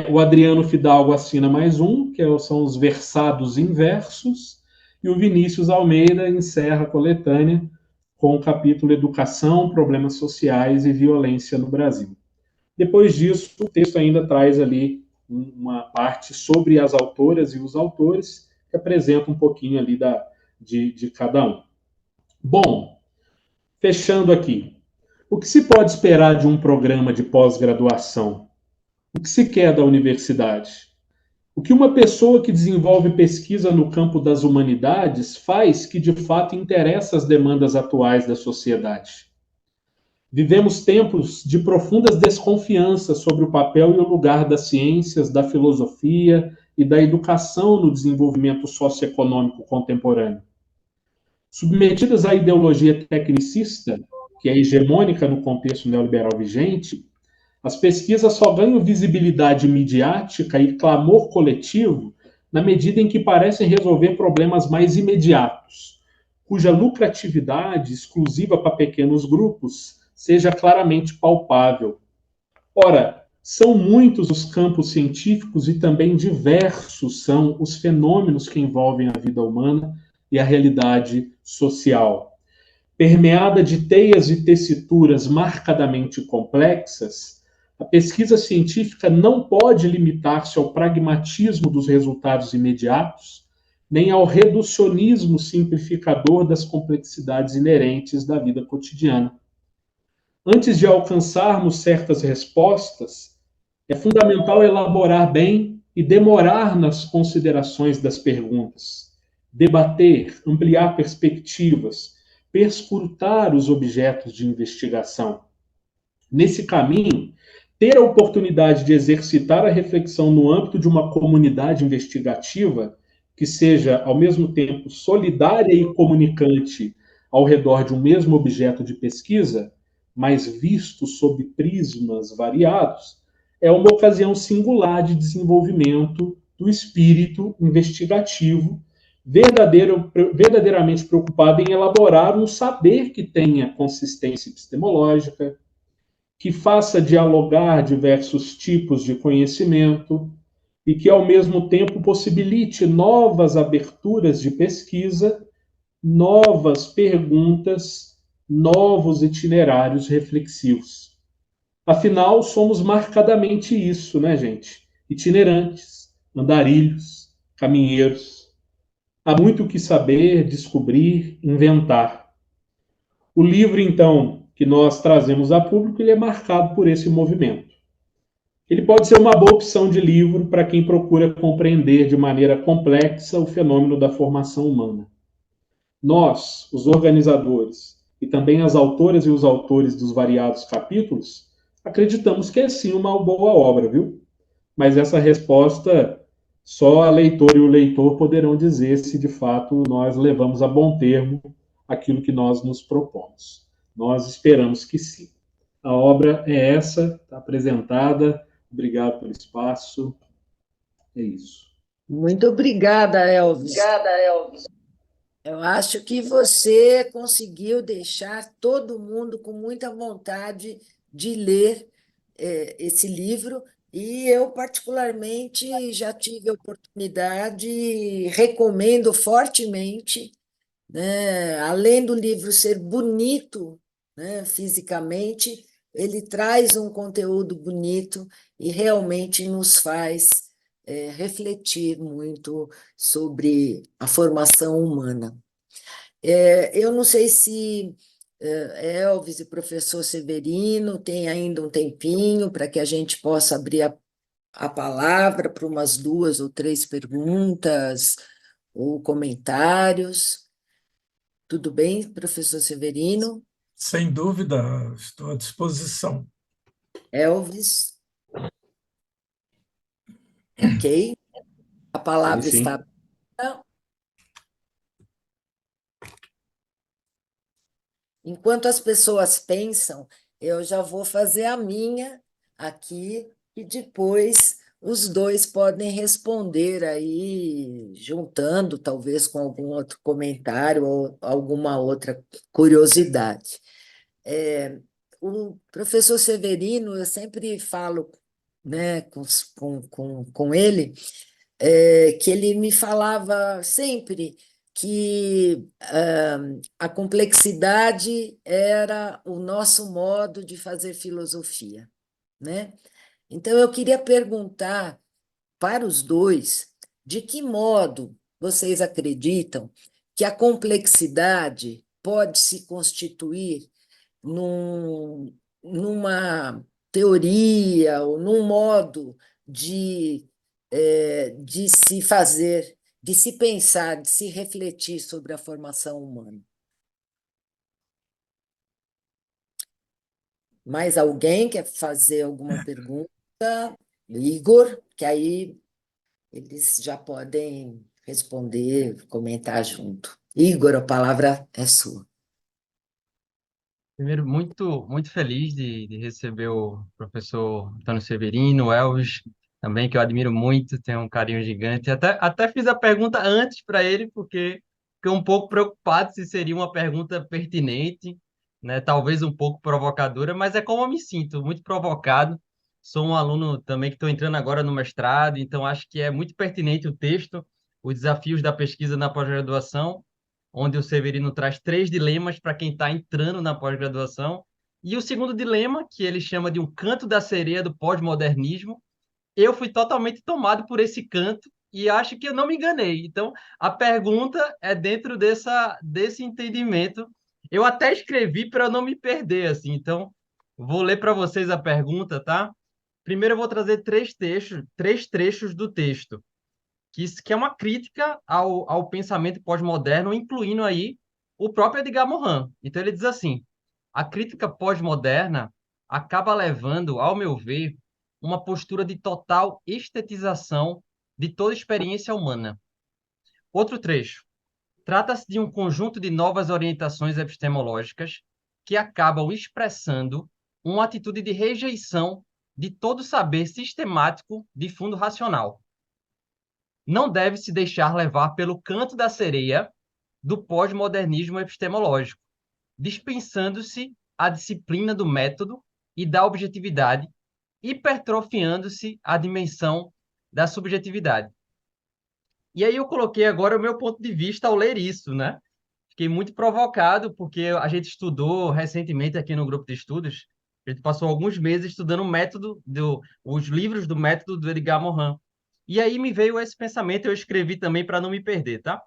O Adriano Fidalgo assina mais um, são os versados inversos, e o Vinícius Almeida encerra a coletânea com o capítulo Educação, Problemas Sociais e Violência no Brasil. Depois disso, o texto ainda traz ali uma parte sobre as autoras e os autores, que apresenta um pouquinho ali de cada um. Bom, fechando aqui, o que se pode esperar de um programa de pós-graduação? O que se quer da universidade? O que uma pessoa que desenvolve pesquisa no campo das humanidades faz que de fato interessa as demandas atuais da sociedade? Vivemos tempos de profundas desconfianças sobre o papel e o lugar das ciências, da filosofia e da educação no desenvolvimento socioeconômico contemporâneo. Submetidas à ideologia tecnicista, que é hegemônica no contexto neoliberal vigente, as pesquisas só ganham visibilidade midiática e clamor coletivo na medida em que parecem resolver problemas mais imediatos, cuja lucratividade exclusiva para pequenos grupos seja claramente palpável. Ora, são muitos os campos científicos e também diversos são os fenômenos que envolvem a vida humana e a realidade social. Permeada de teias e tessituras marcadamente complexas, a pesquisa científica não pode limitar-se ao pragmatismo dos resultados imediatos, nem ao reducionismo simplificador das complexidades inerentes da vida cotidiana. Antes de alcançarmos certas respostas, é fundamental elaborar bem e demorar nas considerações das perguntas, debater, ampliar perspectivas, perscrutar os objetos de investigação. Nesse caminho, ter a oportunidade de exercitar a reflexão no âmbito de uma comunidade investigativa que seja, ao mesmo tempo, solidária e comunicante ao redor de um mesmo objeto de pesquisa, mas visto sob prismas variados, é uma ocasião singular de desenvolvimento do espírito investigativo, verdadeiramente preocupado em elaborar um saber que tenha consistência epistemológica, que faça dialogar diversos tipos de conhecimento e que, ao mesmo tempo, possibilite novas aberturas de pesquisa, novas perguntas, novos itinerários reflexivos. Afinal, somos marcadamente isso, né, gente? Itinerantes, andarilhos, caminheiros. Há muito o que saber, descobrir, inventar. O livro, então, que nós trazemos a público, ele é marcado por esse movimento. Ele pode ser uma boa opção de livro para quem procura compreender de maneira complexa o fenômeno da formação humana. Nós, os organizadores, e também as autoras e os autores dos variados capítulos, acreditamos que é sim uma boa obra, viu? Mas essa resposta só a leitora e o leitor poderão dizer se de fato nós levamos a bom termo aquilo que nós nos propomos. Nós esperamos que sim. A obra é essa, está apresentada. Obrigado pelo espaço. É isso.
Muito obrigada, Elvis.
Obrigada, Elvis.
Eu acho que você conseguiu deixar todo mundo com muita vontade de ler esse livro, e eu, particularmente, já tive a oportunidade e recomendo fortemente, né? Além do livro ser bonito, né, fisicamente, ele traz um conteúdo bonito e realmente nos faz refletir muito sobre a formação humana. Eu não sei se Elvis e professor Severino, tem ainda um tempinho para que a gente possa abrir a palavra para umas 2 ou 3 perguntas ou comentários. Tudo bem, professor Severino?
Sem dúvida, estou à disposição.
Elvis? Ok. A
Sim,
palavra está
sim.
aberta. Enquanto as pessoas pensam, eu já vou fazer a minha aqui e depois os dois podem responder aí, juntando talvez com algum outro comentário ou alguma outra curiosidade. O professor Severino, eu sempre falo, né, com ele, que ele me falava sempre que a complexidade era o nosso modo de fazer filosofia, né? Então, eu queria perguntar para os dois de que modo vocês acreditam que a complexidade pode se constituir numa teoria ou num modo de se fazer, de se pensar, de se refletir sobre a formação humana. Mais alguém quer fazer alguma pergunta? Igor, que aí eles já podem responder, comentar junto. Igor, a palavra é sua.
Primeiro, muito feliz de receber o professor Antônio Severino, o Elvis, também, que eu admiro muito, tenho um carinho gigante. Até fiz a pergunta antes para ele, porque fiquei um pouco preocupado se seria uma pergunta pertinente, né? Talvez um pouco provocadora, mas é como eu me sinto, muito provocado. Sou um aluno também que estou entrando agora no mestrado, então acho que é muito pertinente o texto, os desafios da pesquisa na pós-graduação, onde o Severino traz 3 dilemas para quem está entrando na pós-graduação. E o segundo dilema, que ele chama de um canto da sereia do pós-modernismo, eu fui totalmente tomado por esse canto e acho que eu não me enganei. Então, a pergunta é dentro desse entendimento. Eu até escrevi para não me perder, assim. Então, vou ler para vocês a pergunta, tá? Primeiro, eu vou trazer 3 trechos do texto que é uma crítica ao pensamento pós-moderno, incluindo aí o próprio Edgar Morin. Então ele diz assim: a crítica pós-moderna acaba levando, ao meu ver, uma postura de total estetização de toda experiência humana. Outro trecho. Trata-se de um conjunto de novas orientações epistemológicas que acabam expressando uma atitude de rejeição de todo saber sistemático de fundo racional. Não deve se deixar levar pelo canto da sereia do pós-modernismo epistemológico, dispensando-se a disciplina do método e da objetividade, hipertrofiando-se a dimensão da subjetividade. E aí eu coloquei agora o meu ponto de vista ao ler isso, né? Fiquei muito provocado, porque a gente estudou recentemente aqui no grupo de estudos, a gente passou alguns meses estudando os livros do método do Edgar Morin. E aí me veio esse pensamento, eu escrevi também para não me perder, tá?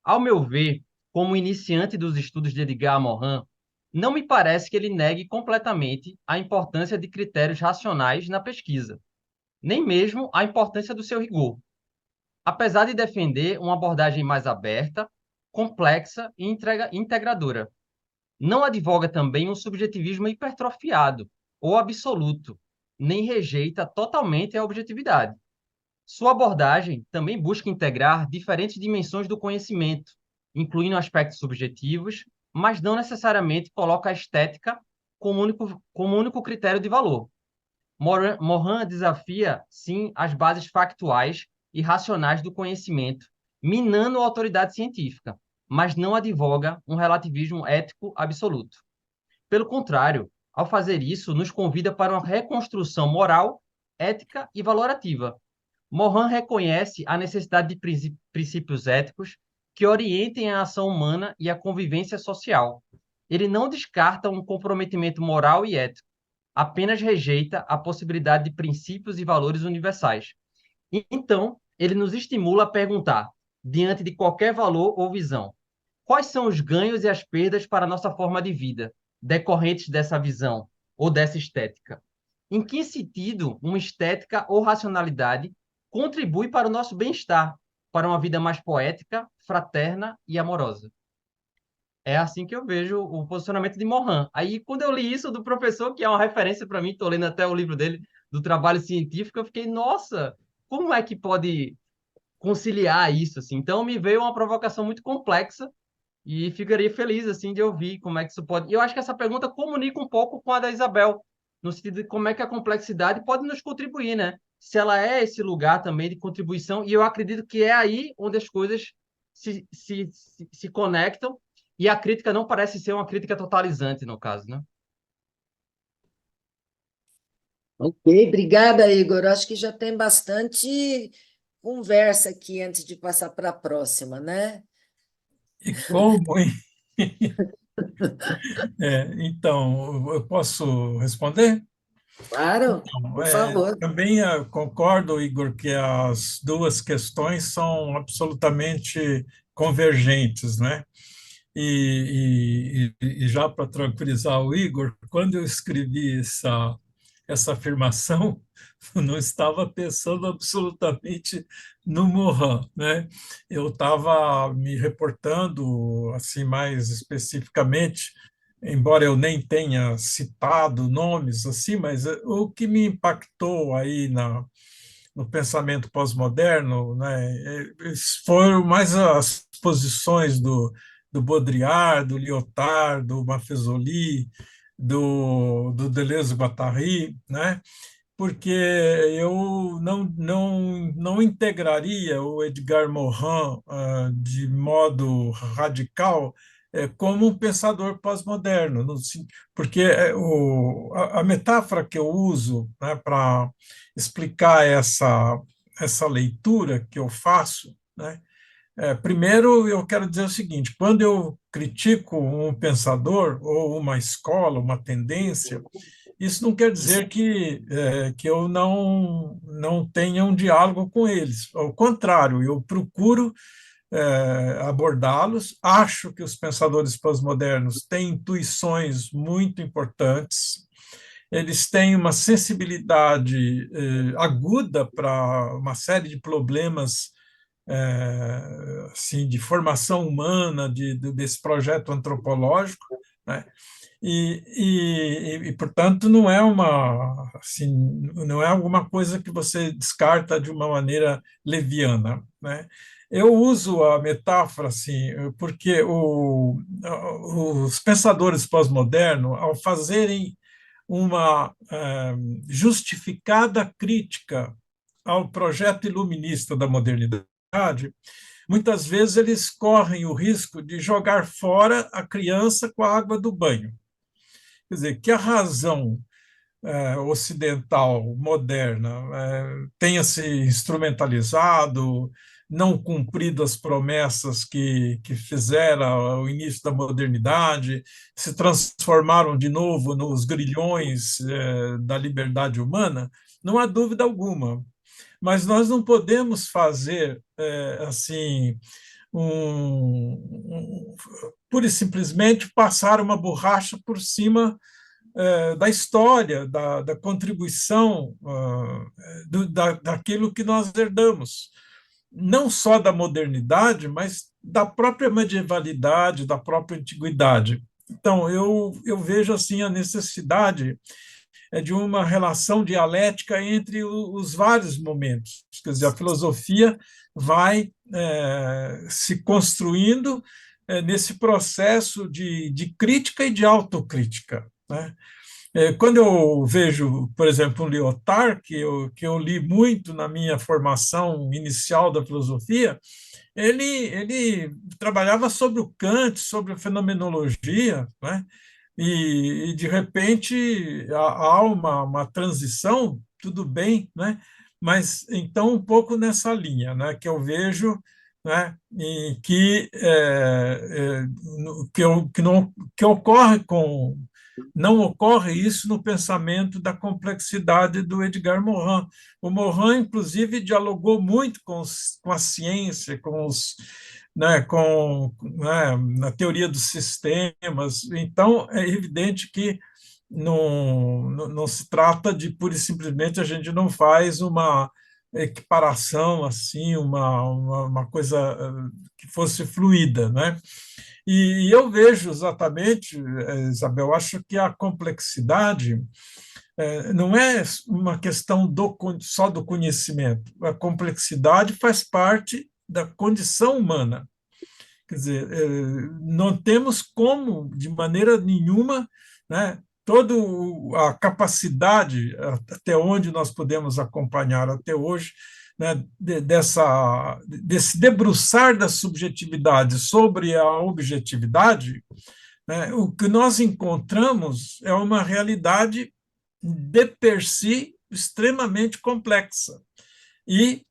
Ao meu ver, como iniciante dos estudos de Edgar Morin, não me parece que ele negue completamente a importância de critérios racionais na pesquisa, nem mesmo a importância do seu rigor. Apesar de defender uma abordagem mais aberta, complexa e integradora, não advoga também um subjetivismo hipertrofiado ou absoluto, nem rejeita totalmente a objetividade. Sua abordagem também busca integrar diferentes dimensões do conhecimento, incluindo aspectos subjetivos, mas não necessariamente coloca a estética como único critério de valor. Morin desafia, sim, as bases factuais e racionais do conhecimento, minando a autoridade científica, mas não advoga um relativismo ético absoluto. Pelo contrário, ao fazer isso, nos convida para uma reconstrução moral, ética e valorativa. Morin reconhece a necessidade de princípios éticos que orientem a ação humana e a convivência social. Ele não descarta um comprometimento moral e ético, apenas rejeita a possibilidade de princípios e valores universais. Então, ele nos estimula a perguntar, diante de qualquer valor ou visão, quais são os ganhos e as perdas para a nossa forma de vida, decorrentes dessa visão ou dessa estética? Em que sentido uma estética ou racionalidade contribui para o nosso bem-estar, para uma vida mais poética, fraterna e amorosa? É assim que eu vejo o posicionamento de Morin. Aí, quando eu li isso do professor, que é uma referência para mim, estou lendo até o livro dele, do trabalho científico, eu fiquei, nossa, como é que pode conciliar isso, assim? Então, me veio uma provocação muito complexa e ficaria feliz, assim, de ouvir como é que isso pode... E eu acho que essa pergunta comunica um pouco com a da Isabel, no sentido de como é que a complexidade pode nos contribuir, né? Se ela é esse lugar também de contribuição, e eu acredito que é aí onde as coisas se conectam, e a crítica não parece ser uma crítica totalizante, no caso, né?
Ok, obrigada, Igor. Acho que já tem bastante conversa aqui antes de passar para a próxima, né?
E como, hein? Então, eu posso responder?
Claro,
Então,
por favor.
também concordo, Igor, que as duas questões são absolutamente convergentes, né? E já para tranquilizar o Igor, quando eu escrevi essa afirmação, eu não estava pensando absolutamente no Morin, né? Eu estava me reportando, assim, mais especificamente, embora eu nem tenha citado nomes assim, mas o que me impactou aí no pensamento pós-moderno, né, foram mais as posições do Baudrillard, do Lyotard, do Maffezoli, do Deleuze-Guattari, né? Porque eu não integraria o Edgar Morin de modo radical como um pensador pós-moderno, porque a metáfora que eu uso, né, para explicar essa leitura que eu faço, né, primeiro, eu quero dizer o seguinte: quando eu critico um pensador ou uma escola, uma tendência, isso não quer dizer que eu não tenha um diálogo com eles. Ao contrário, eu procuro abordá-los. Acho que os pensadores pós-modernos têm intuições muito importantes. Eles têm uma sensibilidade aguda para uma série de problemas assim, de formação humana, desse projeto antropológico, né? Portanto, não é assim, não é alguma coisa que você descarta de uma maneira leviana, né? Eu uso a metáfora assim, porque os pensadores pós-modernos, ao fazerem uma justificada crítica ao projeto iluminista da modernidade, muitas vezes eles correm o risco de jogar fora a criança com a água do banho. Quer dizer, que a razão ocidental, moderna, tenha se instrumentalizado, não cumprido as promessas que fizeram ao início da modernidade, se transformaram de novo nos grilhões da liberdade humana, não há dúvida alguma. Mas nós não podemos fazer assim pura e simplesmente passar uma borracha por cima da história, da contribuição, daquilo que nós herdamos, não só da modernidade, mas da própria medievalidade, da própria antiguidade. Então, eu vejo assim a necessidade de uma relação dialética entre os vários momentos. Quer dizer, a filosofia vai se construindo nesse processo de crítica e de autocrítica, né? Quando eu vejo, por exemplo, um Lyotard, que eu li muito na minha formação inicial da filosofia, ele trabalhava sobre o Kant, sobre a fenomenologia, né? De repente há uma transição, tudo bem, né? Mas então um pouco nessa linha, né? Que eu vejo, né? Em que ocorre não ocorre isso no pensamento da complexidade do Edgar Morin. O Morin, inclusive, dialogou muito com a ciência, né, né, na teoria dos sistemas. Então, é evidente que não se trata de pura e simplesmente a gente não faz uma equiparação assim, uma coisa que fosse fluida, né? E eu vejo exatamente, Isabel, acho que a complexidade não é uma questão só do conhecimento. A complexidade faz parte da condição humana. Quer dizer, não temos como, de maneira nenhuma, né, toda a capacidade, até onde nós podemos acompanhar até hoje, né, desse debruçar da subjetividade sobre a objetividade, né, o que nós encontramos é uma realidade de per si extremamente complexa. E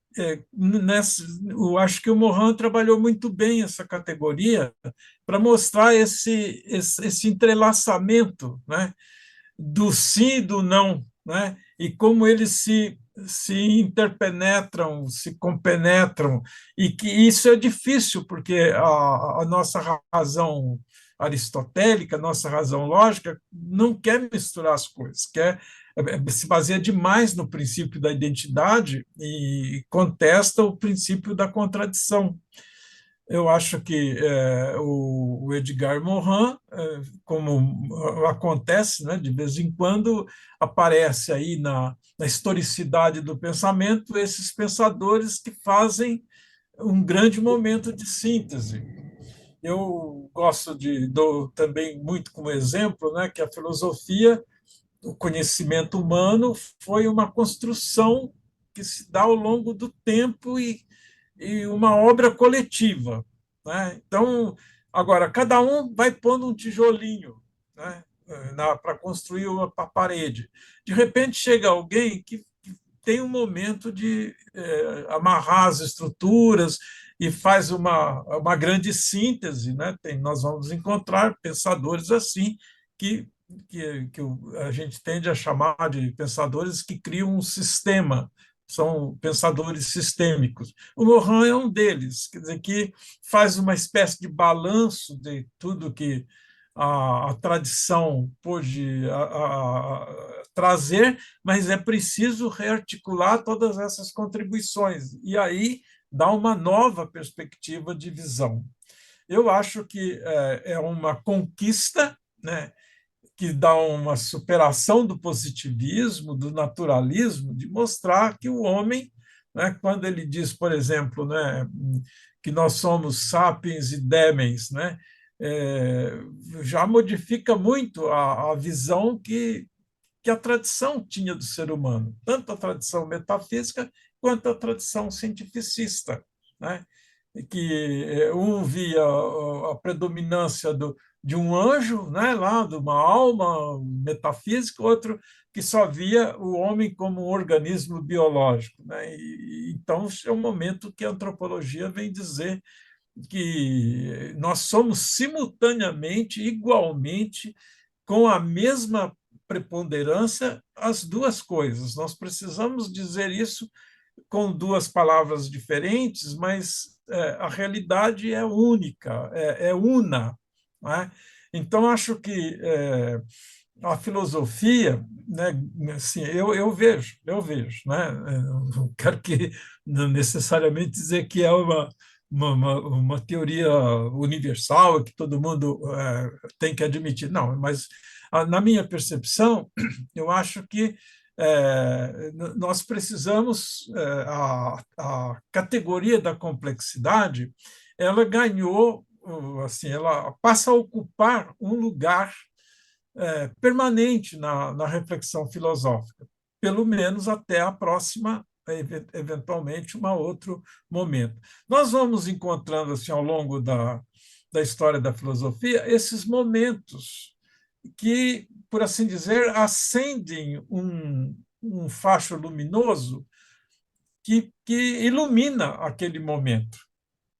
eu acho que o Morin trabalhou muito bem essa categoria para mostrar esse entrelaçamento, né, do sim e do não, né, e como eles se interpenetram, se compenetram, e que isso é difícil, porque a nossa razão aristotélica, a nossa razão lógica, não quer misturar as coisas, se baseia demais no princípio da identidade e contesta o princípio da contradição. Eu acho que o Edgar Morin, como acontece, né, de vez em quando, aparece aí na historicidade do pensamento esses pensadores que fazem um grande momento de síntese. Eu gosto dou também muito como exemplo, né, que a filosofia, o conhecimento humano, foi uma construção que se dá ao longo do tempo e uma obra coletiva, né? Então, agora, cada um vai pondo um tijolinho, né, para construir uma parede. De repente, chega alguém que tem um momento de amarrar as estruturas e faz uma grande síntese. Né? Nós vamos encontrar pensadores assim, que, que a gente tende a chamar de pensadores que criam um sistema, são pensadores sistêmicos. O Morin é um deles, quer dizer, que faz uma espécie de balanço de tudo que a tradição pôde trazer, mas é preciso rearticular todas essas contribuições, e aí dá uma nova perspectiva de visão. Eu acho que é uma conquista, né, que dá uma superação do positivismo, do naturalismo, de mostrar que o homem, né, quando ele diz, por exemplo, né, que nós somos sapiens e demens, né, já modifica muito a visão que a tradição tinha do ser humano, tanto a tradição metafísica quanto a tradição cientificista, né? Que um via a predominância de um anjo, né, lá, de uma alma metafísica, outro que só via o homem como um organismo biológico. Né? Então, é um momento que a antropologia vem dizer que nós somos simultaneamente, igualmente, com a mesma preponderância, as duas coisas. Nós precisamos dizer isso com duas palavras diferentes, mas a realidade é única, é una. Né? Então, acho que a filosofia, né, assim, eu vejo, né? Não quero que não necessariamente dizer que é uma teoria universal que todo mundo tem que admitir. Não, mas na minha percepção, eu acho que nós precisamos, a categoria da complexidade, ela ganhou, assim, ela passa a ocupar um lugar permanente na reflexão filosófica, pelo menos até a próxima, eventualmente, um outro momento. Nós vamos encontrando, assim, ao longo da história da filosofia, esses momentos que, por assim dizer, acendem um facho luminoso que ilumina aquele momento.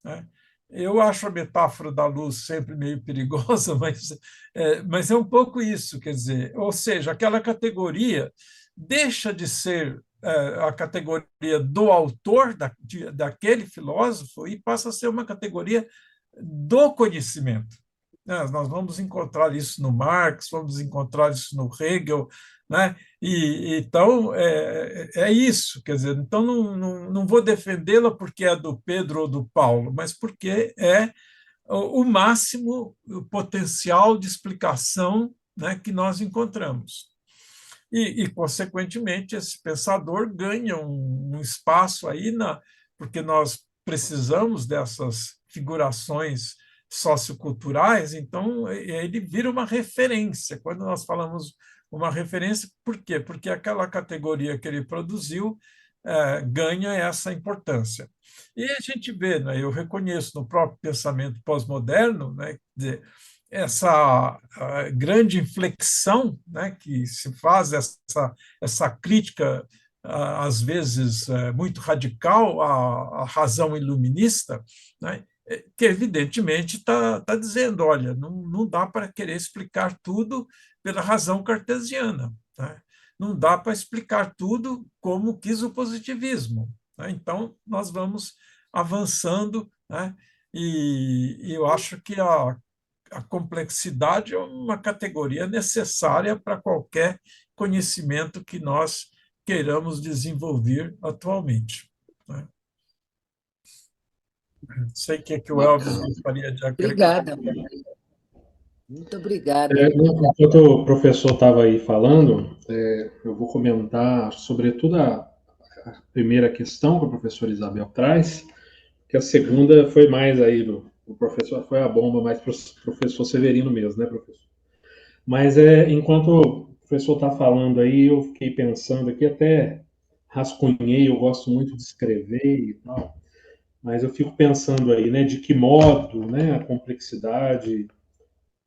Né? Eu acho a metáfora da luz sempre meio perigosa, mas é um pouco isso, quer dizer, ou seja, aquela categoria deixa de ser a categoria do autor daquele filósofo e passa a ser uma categoria do conhecimento. Nós vamos encontrar isso no Marx, vamos encontrar isso no Hegel, né? Então, é isso, quer dizer, então não vou defendê-la porque é do Pedro ou do Paulo, mas porque é o máximo potencial de explicação, né, que nós encontramos. Consequentemente, esse pensador ganha um espaço aí, porque nós precisamos dessas figurações socioculturais, então ele vira uma referência. Quando nós falamos uma referência, por quê? Porque aquela categoria que ele produziu ganha essa importância. E a gente vê, né, eu reconheço no próprio pensamento pós-moderno, né, essa grande inflexão, né, que se faz, essa crítica, às vezes, muito radical à razão iluminista, né, que evidentemente está dizendo, olha, não dá para querer explicar tudo pela razão cartesiana, né? Não dá para explicar tudo como quis o positivismo, né? Então, nós vamos avançando, né? E eu acho que a complexidade é uma categoria necessária para qualquer conhecimento que nós queiramos desenvolver atualmente, né? Não sei o que o Elvis gostaria de acrescentar.
Obrigada. Muito obrigada.
Enquanto o professor estava aí falando, eu vou comentar sobretudo a primeira questão que a professora Isabel traz, que a segunda foi mais aí do professor, foi a bomba mais para o professor Severino mesmo, né, professor? Mas enquanto o professor está falando aí, eu fiquei pensando aqui, até rascunhei, eu gosto muito de escrever e tal, mas eu fico pensando aí, né, de que modo, né, a complexidade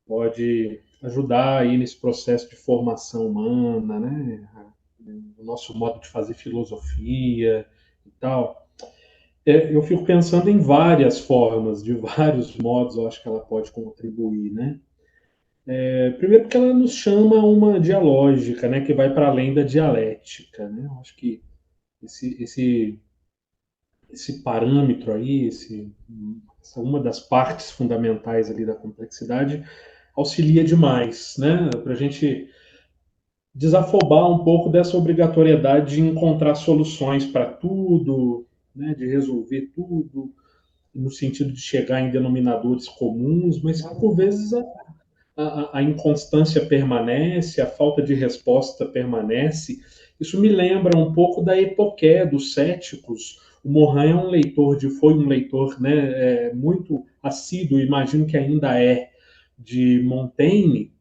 pode ajudar aí nesse processo de formação humana, né, o nosso modo de fazer filosofia e tal. Eu fico pensando em várias formas, de vários modos, eu acho que ela pode contribuir, né? Primeiro porque ela nos chama a uma dialógica, né, que vai para além da dialética, né? Eu acho que esse parâmetro aí, essa uma das partes fundamentais ali da complexidade, auxilia demais, né? Para a gente desafobar um pouco dessa obrigatoriedade de encontrar soluções para tudo, né? De resolver tudo, no sentido de chegar em denominadores comuns, mas que por vezes a inconstância permanece, a falta de resposta permanece. Isso me lembra um pouco da epoqué dos céticos. O Morin foi um leitor, né, muito assíduo, imagino que ainda de Montaigne,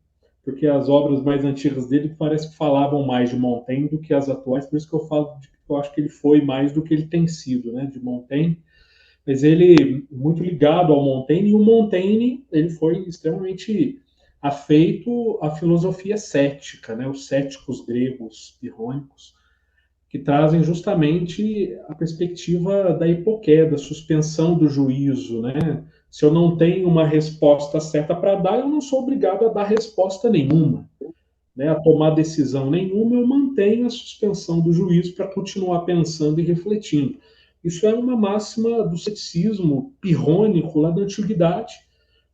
porque as obras mais antigas dele parece que falavam mais de Montaigne do que as atuais, por isso que eu falo que eu acho que ele foi mais do que ele tem sido, né, de Montaigne. Mas ele muito ligado ao Montaigne, e o Montaigne ele foi extremamente afeito à filosofia cética, né, os céticos gregos pirrônicos, que trazem justamente a perspectiva da hipoqué, da suspensão do juízo, né? Se eu não tenho uma resposta certa para dar, eu não sou obrigado a dar resposta nenhuma, né? A tomar decisão nenhuma, eu mantenho a suspensão do juízo para continuar pensando e refletindo. Isso é uma máxima do ceticismo pirrônico lá da antiguidade,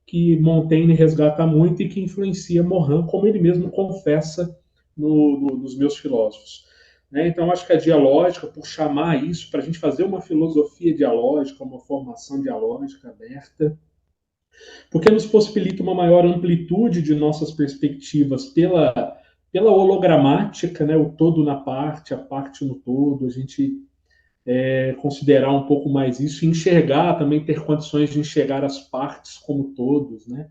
que Montaigne resgata muito e que influencia Morin, como ele mesmo confessa nos meus filósofos. Né? Então, acho que a dialógica, por chamar isso, para a gente fazer uma filosofia dialógica, uma formação dialógica aberta, porque nos possibilita uma maior amplitude de nossas perspectivas pela hologramática, né? O todo na parte, a parte no todo, a gente considerar um pouco mais isso, e enxergar, também ter condições de enxergar as partes como todos, né?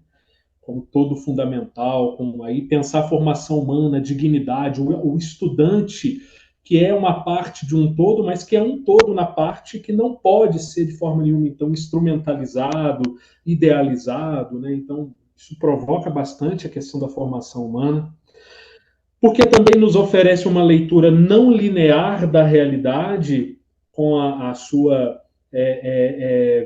Como todo fundamental, como aí pensar a formação humana, a dignidade, o estudante, que é uma parte de um todo, mas que é um todo na parte que não pode ser de forma nenhuma, então, instrumentalizado, idealizado, né? Então, isso provoca bastante a questão da formação humana, porque também nos oferece uma leitura não linear da realidade, com a sua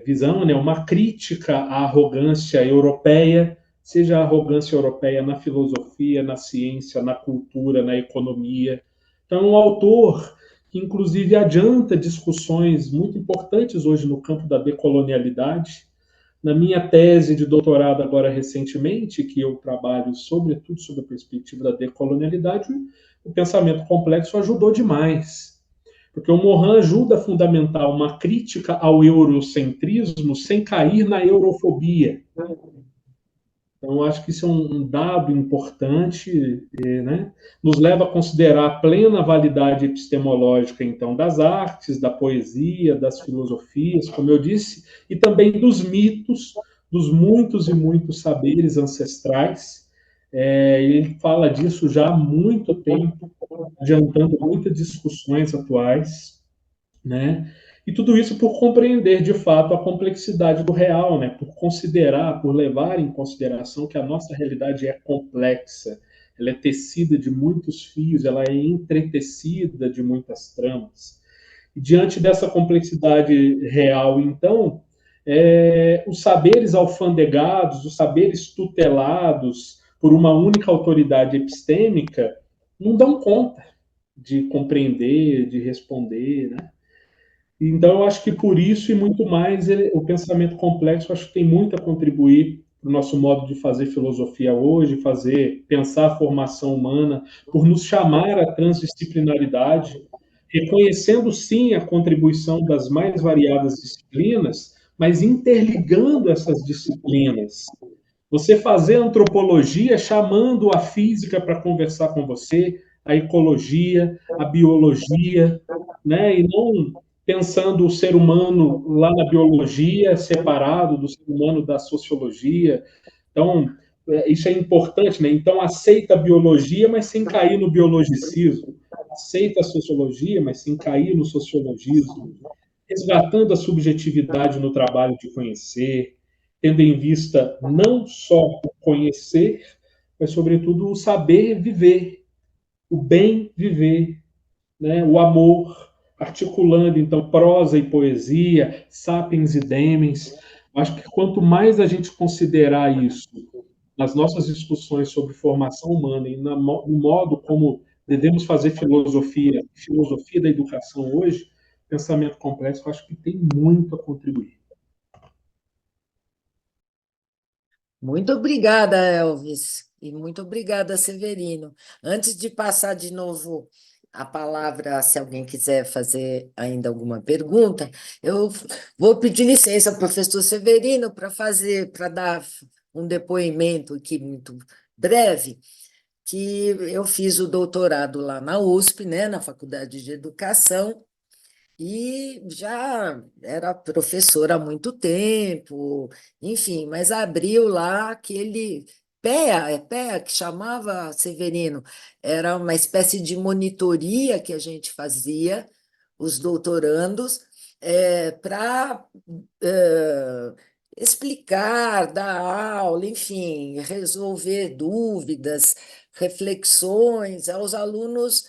visão, né? Uma crítica à arrogância europeia, seja a arrogância europeia na filosofia, na ciência, na cultura, na economia. Então, um autor que inclusive adianta discussões muito importantes hoje no campo da decolonialidade. Na minha tese de doutorado, agora recentemente, que eu trabalho sobretudo sobre a perspectiva da decolonialidade, o pensamento complexo ajudou demais. Porque o Morin ajuda a fundamentar uma crítica ao eurocentrismo sem cair na eurofobia. Então, acho que isso é um dado importante, né? Nos leva a considerar a plena validade epistemológica, então, das artes, da poesia, das filosofias, como eu disse, e também dos mitos, dos muitos e muitos saberes ancestrais. Ele fala disso já há muito tempo, adiantando muitas discussões atuais, né? E tudo isso por compreender de fato a complexidade do real, né? Por considerar, por levar em consideração que a nossa realidade é complexa, ela é tecida de muitos fios, ela é entretecida de muitas tramas. E diante dessa complexidade real, então, os saberes alfandegados, os saberes tutelados por uma única autoridade epistêmica não dão conta de compreender, de responder, né? Então, eu acho que por isso e muito mais, o pensamento complexo acho que tem muito a contribuir para o nosso modo de fazer filosofia hoje, pensar a formação humana, por nos chamar à transdisciplinaridade, reconhecendo sim a contribuição das mais variadas disciplinas, mas interligando essas disciplinas. Você fazer antropologia chamando a física para conversar com você, a ecologia, a biologia, né? E não pensando o ser humano lá na biologia, separado do ser humano da sociologia. Então, isso é importante, né? Então, aceita a biologia, mas sem cair no biologicismo. Aceita a sociologia, mas sem cair no sociologismo. Resgatando a subjetividade no trabalho de conhecer, tendo em vista não só o conhecer, mas, sobretudo, o saber viver, o bem viver, né? O amor, articulando, então, prosa e poesia, sapiens e demens. Acho que quanto mais a gente considerar isso nas nossas discussões sobre formação humana e no modo como devemos fazer filosofia da educação hoje, pensamento complexo, acho que tem muito a contribuir.
Muito obrigada, Elvis, e muito obrigada, Severino. Antes de passar de novo a palavra, se alguém quiser fazer ainda alguma pergunta, eu vou pedir licença ao professor Severino para dar um depoimento aqui muito breve, que eu fiz o doutorado lá na USP, né, na Faculdade de Educação, e já era professora há muito tempo, enfim, mas abriu lá aquele PEA que chamava, Severino, era uma espécie de monitoria que a gente fazia, os doutorandos, para explicar, dar aula, enfim, resolver dúvidas, reflexões aos alunos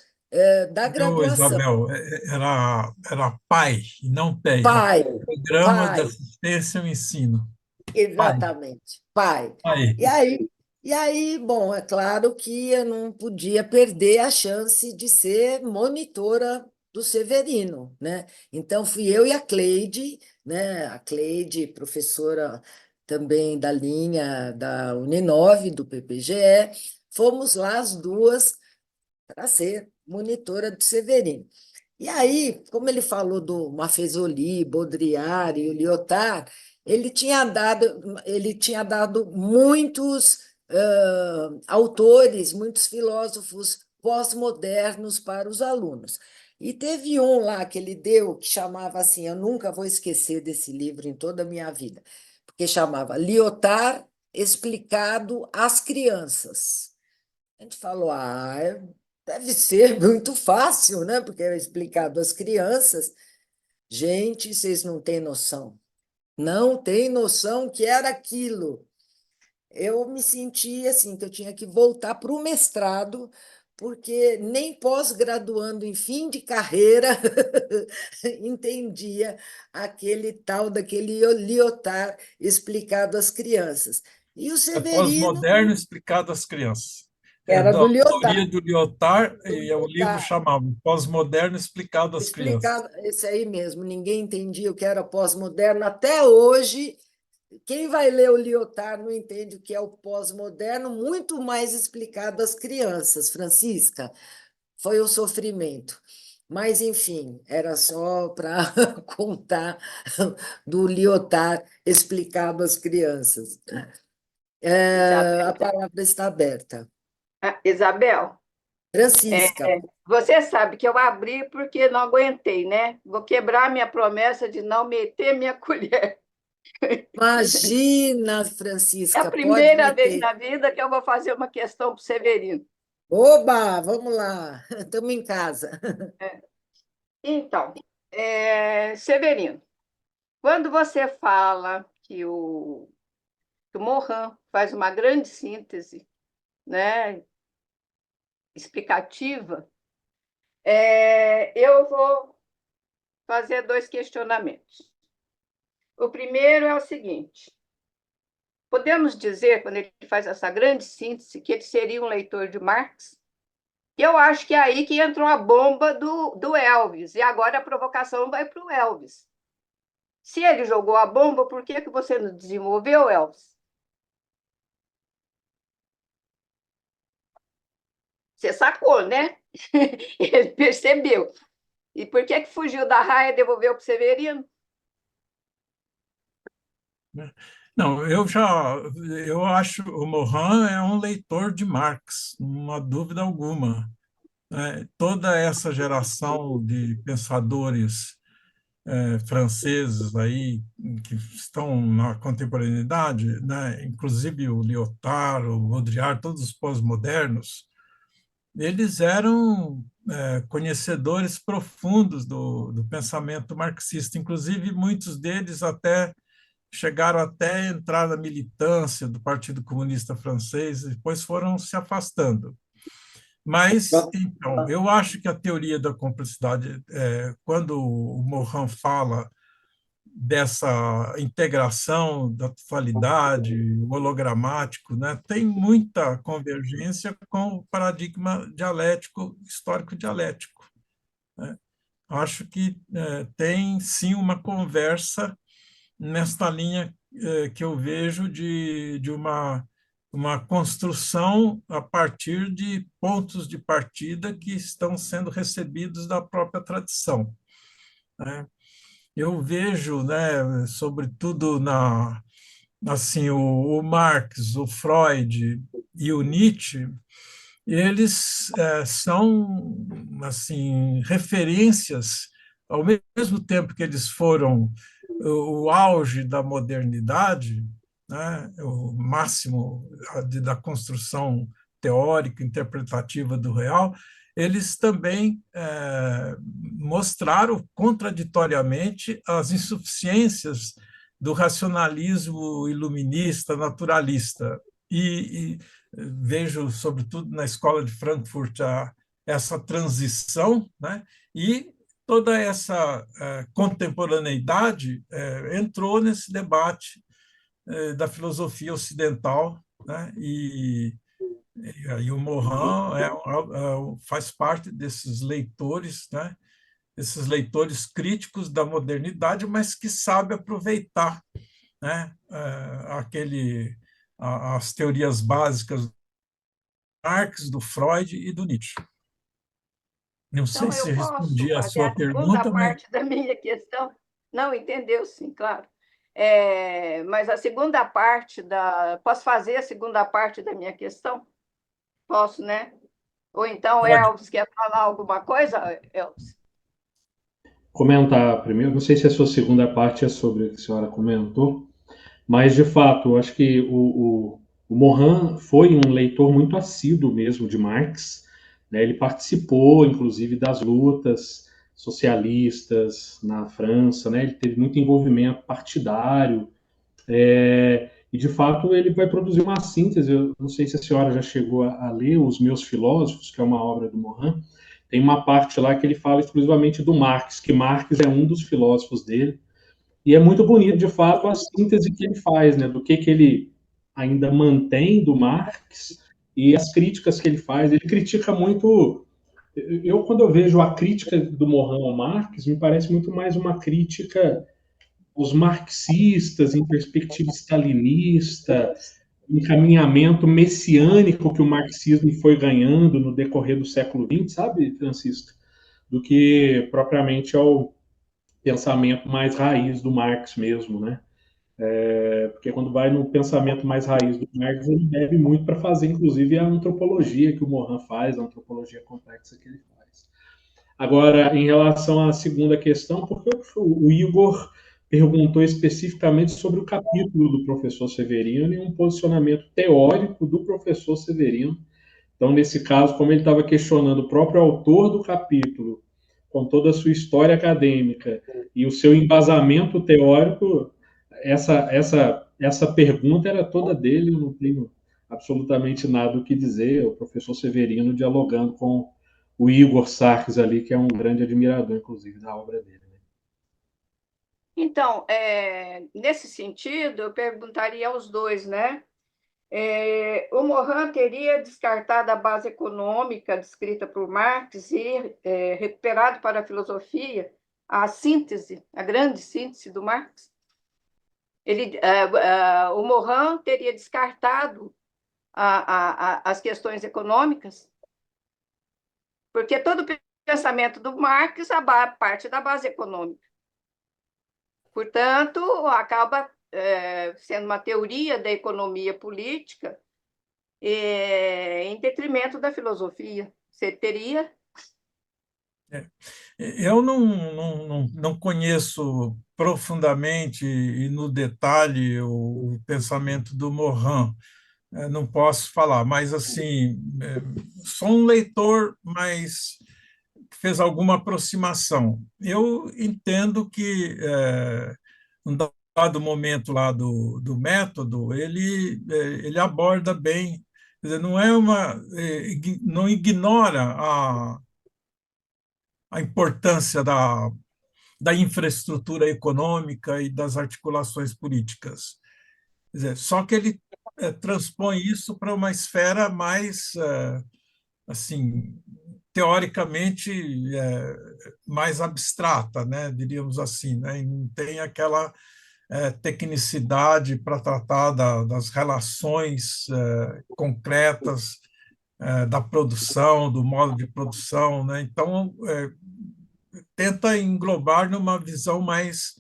da
Viu,
graduação.
Isabel? Era PAI, e não PEI.
Pai,
Programa de
pai,
Assistência ao Ensino. PAI.
exatamente, pai.
PAI.
E aí, bom, é claro que eu não podia perder a chance de ser monitora do Severino, né? Então fui eu e a Cleide, né? A Cleide, professora também da linha da Uninove, do PPGE, fomos lá as duas para ser monitora do Severino. E aí, como ele falou do Maffesoli, Baudrillard e o Lyotard, ele tinha dado muitos autores, muitos filósofos pós-modernos para os alunos. E teve um lá que ele deu que chamava assim, eu nunca vou esquecer desse livro em toda a minha vida, porque chamava Lyotard explicado às crianças. A gente falou, deve ser muito fácil, né? Porque era explicado às crianças. Gente, vocês não têm noção. Não têm noção que era aquilo. Eu me senti assim, que eu tinha que voltar para o mestrado, porque nem pós-graduando em fim de carreira entendia aquele tal daquele Lyotard explicado às crianças. E o
É
Severino.
pós-moderno explicado às crianças.
Era
da
do
autoria
Lyotard.
do Lyotard,
Do
e o livro
Lyotard.
chamava Pós-Moderno Explicado às Crianças.
Explicado, esse aí mesmo, ninguém entendia o que era pós-moderno. Até hoje, quem vai ler o Lyotard não entende o que é o pós-moderno, muito mais explicado às crianças, Francisca. Foi um sofrimento. Mas, enfim, era só para contar do Lyotard explicado às crianças. A
Isabel,
palavra está aberta.
Isabel,
Francisca,
você sabe que eu abri porque não aguentei, né? Vou quebrar minha promessa de não meter minha colher.
imagina,
É a
Francisca, pode
primeira vez
meter.
na vida que eu vou fazer uma questão para o Severino.
Oba, vamos lá, estamos em casa.
Então, Severino, quando você fala que o Morin faz uma grande síntese, né, explicativa, eu vou fazer dois questionamentos. O primeiro é o seguinte: podemos dizer, quando ele faz essa grande síntese, que ele seria um leitor de Marx? Eu acho que é aí que entrou a bomba do Elvis, e agora a provocação vai para o Elvis. Se ele jogou a bomba, por que você não desenvolveu, Elvis? Você sacou, né? Ele percebeu. E por que fugiu da raia e devolveu para o Severino?
Não, eu acho o Morin é um leitor de Marx, não há dúvida alguma, né? Toda essa geração de pensadores franceses aí que estão na contemporaneidade, né? Inclusive o Lyotard, o Baudrillard, todos os pós-modernos, eles eram conhecedores profundos do pensamento marxista, inclusive muitos deles até chegaram até a entrar na militância do Partido Comunista Francês e depois foram se afastando. Mas, então, eu acho que a teoria da complexidade, quando o Morin fala dessa integração da totalidade, o hologramático, né, tem muita convergência com o paradigma dialético, histórico-dialético, né? Acho que tem, sim, uma conversa nesta linha que eu vejo de uma construção a partir de pontos de partida que estão sendo recebidos da própria tradição, né? Eu vejo, né, sobretudo assim, o Marx, o Freud e o Nietzsche, eles são assim referências ao mesmo tempo que eles foram o auge da modernidade, né, o máximo da construção teórica, interpretativa do real, eles também mostraram contraditoriamente as insuficiências do racionalismo iluminista, naturalista. E vejo, sobretudo na escola de Frankfurt, essa transição, né? E toda essa contemporaneidade entrou nesse debate da filosofia ocidental, né? E o Morin faz parte desses leitores, né? Esses leitores críticos da modernidade, mas que sabe aproveitar, né? As teorias básicas do Marx, do Freud e do Nietzsche. Não sei
Então, eu
se
posso
respondi a
fazer
sua
a segunda
pergunta, mas
parte da minha questão? Não, entendeu, sim, claro. Mas a segunda parte da. Posso fazer a segunda parte da minha questão? Posso, né? Ou então,
pode.
Elvis, quer falar alguma coisa, Elvis?
Comentar primeiro, não sei se a sua segunda parte é sobre o que a senhora comentou, mas, de fato, eu acho que o Morin foi um leitor muito assíduo mesmo de Marx, né? Ele participou, inclusive, das lutas socialistas na França, né? Ele teve muito envolvimento partidário, e, de fato, ele vai produzir uma síntese. Eu não sei se a senhora já chegou a ler Os Meus Filósofos, que é uma obra do Morin. Tem uma parte lá que ele fala exclusivamente do Marx, que Marx é um dos filósofos dele, e é muito bonito, de fato, a síntese que ele faz, né, do que ele ainda mantém do Marx e as críticas que ele critica muito. Quando eu vejo a crítica do Morin ao Marx, me parece muito mais uma crítica aos marxistas em perspectiva stalinista, encaminhamento messiânico que o marxismo foi ganhando no decorrer do século XX, sabe, Francisco? Do que propriamente ao pensamento mais raiz do Marx mesmo, né? Porque quando vai no pensamento mais raiz do Marx, ele bebe muito para fazer, inclusive, a antropologia que o Morin faz, a antropologia complexa que ele faz. Agora, em relação à segunda questão, porque o Igor perguntou especificamente sobre o capítulo do professor Severino e um posicionamento teórico do professor Severino. Então, nesse caso, como ele estava questionando o próprio autor do capítulo, com toda a sua história acadêmica e o seu embasamento teórico, essa pergunta era toda dele, eu não tenho absolutamente nada o que dizer. O professor Severino dialogando com o Igor Sarkis ali, que é um grande admirador, inclusive, da obra dele.
Então, nesse sentido, eu perguntaria aos dois, né? O Morin teria descartado a base econômica descrita por Marx e recuperado para a filosofia a síntese, a grande síntese do Marx? O Morin teria descartado as questões econômicas, porque todo pensamento do Marx parte da base econômica. Portanto, acaba sendo uma teoria da economia política em detrimento da filosofia. Você teria?
Eu não conheço profundamente e no detalhe o pensamento do Morin, não posso falar, mas assim, sou um leitor, mas fez alguma aproximação. Eu entendo que, um dado momento lá do método, ele aborda bem, quer dizer, não ignora a importância da infraestrutura econômica e das articulações políticas. Quer dizer, só que ele transpõe isso para uma esfera mais, assim, teoricamente mais abstrata, né, diríamos assim, né, e não tem aquela tecnicidade para tratar das relações concretas da produção, do modo de produção, né? Então, tenta englobar numa visão mais